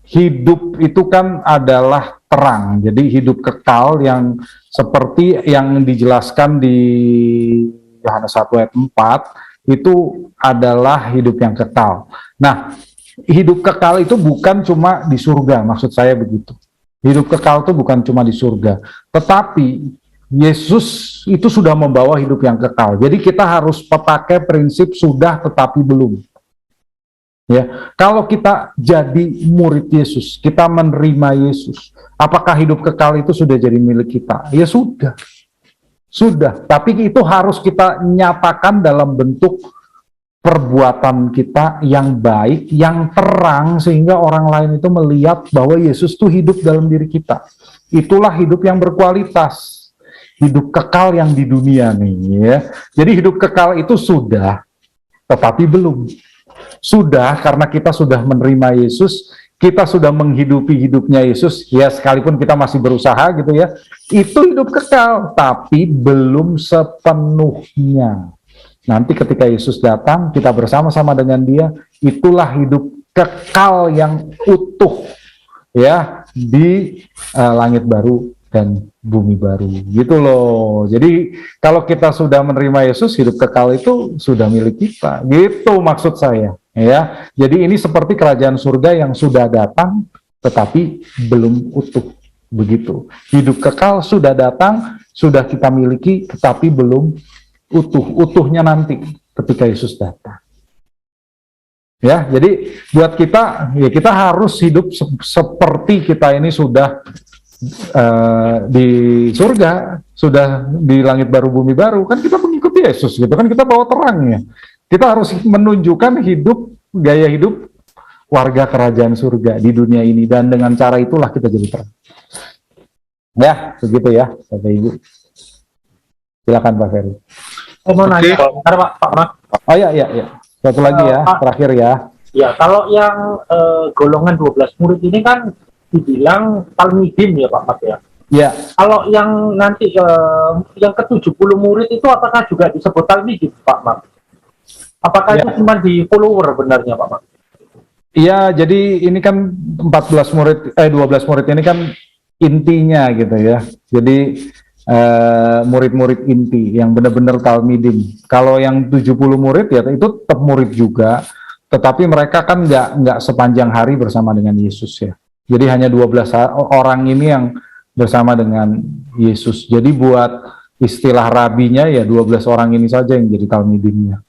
hidup itu kan adalah terang. Jadi hidup kekal yang seperti yang dijelaskan di Yohanes 1 ayat 4 itu adalah hidup yang kekal. Nah, hidup kekal itu bukan cuma di surga, maksud saya begitu. Hidup kekal itu bukan cuma di surga, tetapi Yesus itu sudah membawa hidup yang kekal. Jadi kita harus pakai prinsip sudah tetapi belum. Ya, kalau kita jadi murid Yesus, kita menerima Yesus, apakah hidup kekal itu sudah jadi milik kita? Ya sudah. Sudah, tapi itu harus kita nyatakan dalam bentuk perbuatan kita yang baik, yang terang, sehingga orang lain itu melihat bahwa Yesus itu hidup dalam diri kita. Itulah hidup yang berkualitas, hidup kekal yang di dunia nih ya. Jadi hidup kekal itu sudah, tetapi belum. Sudah, karena kita sudah menerima Yesus, kita sudah menghidupi hidupnya Yesus, ya sekalipun kita masih berusaha gitu ya, itu hidup kekal, tapi belum sepenuhnya. Nanti ketika Yesus datang, kita bersama-sama dengan dia, itulah hidup kekal yang utuh, ya, di langit baru dan bumi baru, gitu loh. Jadi kalau kita sudah menerima Yesus, hidup kekal itu sudah milik kita, gitu maksud saya. Ya, jadi ini seperti kerajaan surga yang sudah datang, tetapi belum utuh, begitu. Hidup kekal sudah datang, sudah kita miliki, tetapi belum utuh. Utuhnya nanti ketika Yesus datang. Ya, jadi buat kita, ya kita harus hidup seperti kita ini sudah di surga, sudah di langit baru bumi baru. Kan kita mengikuti Yesus, gitu kan, kita bawa terangnya. Kita harus menunjukkan gaya hidup warga kerajaan surga di dunia ini, dan dengan cara itulah kita jadi terang. Ya, begitu ya, Bapak Ibu. Silakan Pak Ferry. Saya mau nanya, Pak Mak. Oh ya. Satu lagi ya, terakhir ya. Ya, kalau yang golongan 12 murid ini kan dibilang Talmidim ya Pak Mak ya. Ya. Kalau yang nanti yang ke-70 murid itu apakah juga disebut Talmidim Pak Mak? Apakah itu cuma di follower benarnya Pak Mak? Iya, jadi ini kan 12 murid ini kan intinya gitu ya. Jadi murid-murid inti yang benar-benar Talmidim. Kalau yang 70 murid ya itu tetap murid juga, tetapi mereka kan nggak sepanjang hari bersama dengan Yesus ya. Jadi hanya 12 orang ini yang bersama dengan Yesus. Jadi buat istilah rabinya ya 12 orang ini saja yang jadi Talmidimnya.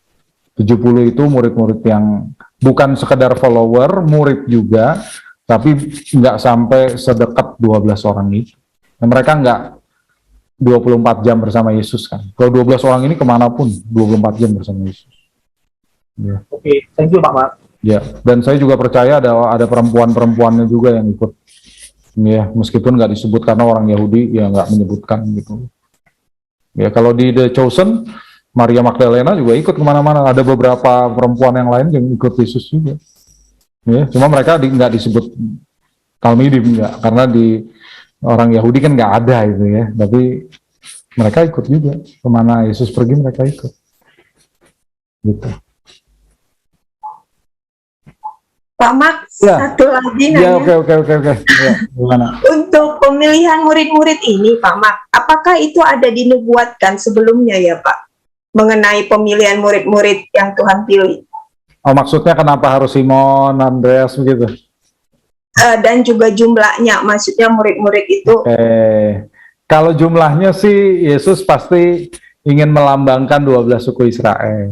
70 itu murid-murid yang bukan sekedar follower, murid juga, tapi nggak sampai sedekat 12 orang itu. Dan mereka nggak 24 jam bersama Yesus kan. Kalau 12 orang ini kemanapun, 24 jam bersama Yesus. Ya. Oke, thank you Pak Mak. Ya, dan saya juga percaya ada perempuan-perempuannya juga yang ikut. Ya, meskipun nggak disebut karena orang Yahudi, ya nggak menyebutkan gitu. Ya, kalau di The Chosen, Maria Magdalena juga ikut kemana-mana. Ada beberapa perempuan yang lain yang ikut Yesus juga. Ya, cuma mereka nggak disebut Talmidim, nggak, karena di orang Yahudi kan nggak ada itu ya. Tapi mereka ikut juga kemana Yesus pergi, mereka ikut. Gitu. Pak Mak, satu lagi Ya, nanya. oke. Ya, gimana? Untuk pemilihan murid-murid ini, Pak Mak, apakah itu ada dinubuatkan sebelumnya ya, Pak? Mengenai pemilihan murid-murid yang Tuhan pilih. Oh, maksudnya kenapa harus Simon, Andreas begitu? Dan juga jumlahnya, maksudnya murid-murid itu. Kalau jumlahnya sih, Yesus pasti ingin melambangkan 12 suku Israel.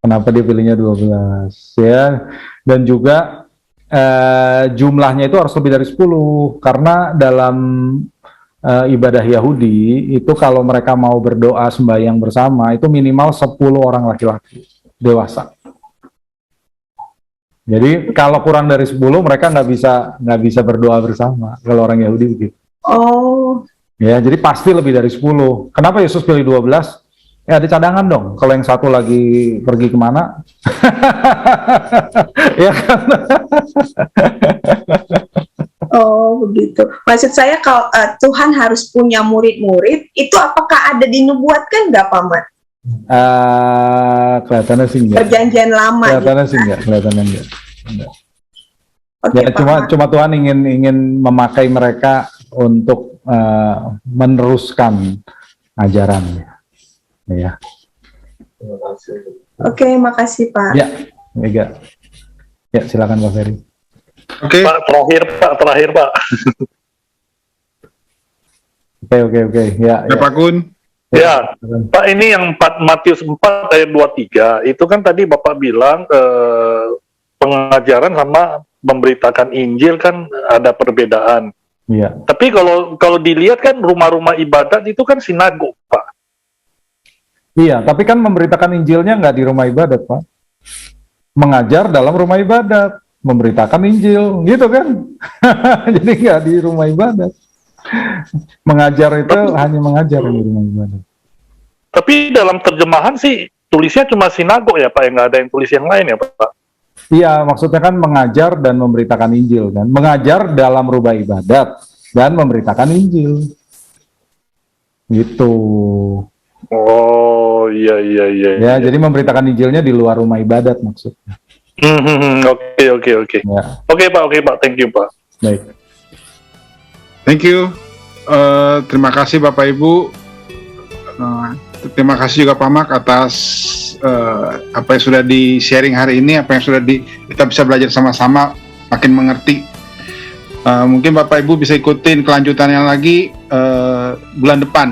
Kenapa dia pilihnya 12 ya? Dan juga jumlahnya itu harus lebih dari 10, karena dalam ibadah Yahudi itu kalau mereka mau berdoa sembahyang bersama itu minimal 10 orang laki-laki dewasa. Jadi kalau kurang dari 10 mereka nggak bisa berdoa bersama kalau orang Yahudi begitu. Oh. Ya, jadi pasti lebih dari 10. Kenapa Yesus pilih 12? Ya ada cadangan dong, kalau yang satu lagi pergi kemana. Ya kan? Oh begitu. Maksud saya kalau Tuhan harus punya murid-murid, itu apakah ada dinubuatkan nggak Pak Mat? Kelihatannya sih enggak. Perjanjian lama. Kelihatannya sih enggak, kelihatannya enggak. Okay, ya, cuma Tuhan ingin memakai mereka untuk meneruskan ajarannya. Ya. Oke, makasih Pak. Ya, Mega. Ya, silakan Pak Ferry. Oke. Pak, terakhir Pak. Oke. Ya, Pak Kun. Ya, Pak, ini yang Matius 4 ayat 23, itu kan tadi Bapak bilang pengajaran sama memberitakan Injil kan ada perbedaan. Iya. Tapi kalau dilihat kan rumah-rumah ibadat itu kan sinagog, Pak. Iya, tapi kan memberitakan Injilnya nggak di rumah ibadat, Pak. Mengajar dalam rumah ibadat, memberitakan Injil, gitu kan? Jadi nggak di rumah ibadat. Mengajar itu hanya mengajar di rumah ibadat. Tapi dalam terjemahan sih tulisnya cuma sinagog ya Pak, yang nggak ada yang tulis yang lain ya Pak. Iya, maksudnya kan mengajar dan memberitakan Injil kan. Mengajar dalam rumah ibadat dan memberitakan Injil. Gitu. Oh, iya. Ya, jadi memberitakan Injilnya di luar rumah ibadat maksudnya. Oke. Ya. Oke Pak, thank you Pak. Baik. Thank you. Terima kasih Bapak Ibu. Terima kasih juga Pak Mak atas apa yang sudah di-sharing hari ini, apa yang sudah kita bisa belajar sama-sama, makin mengerti. Mungkin Bapak Ibu bisa ikutin kelanjutannya lagi bulan depan.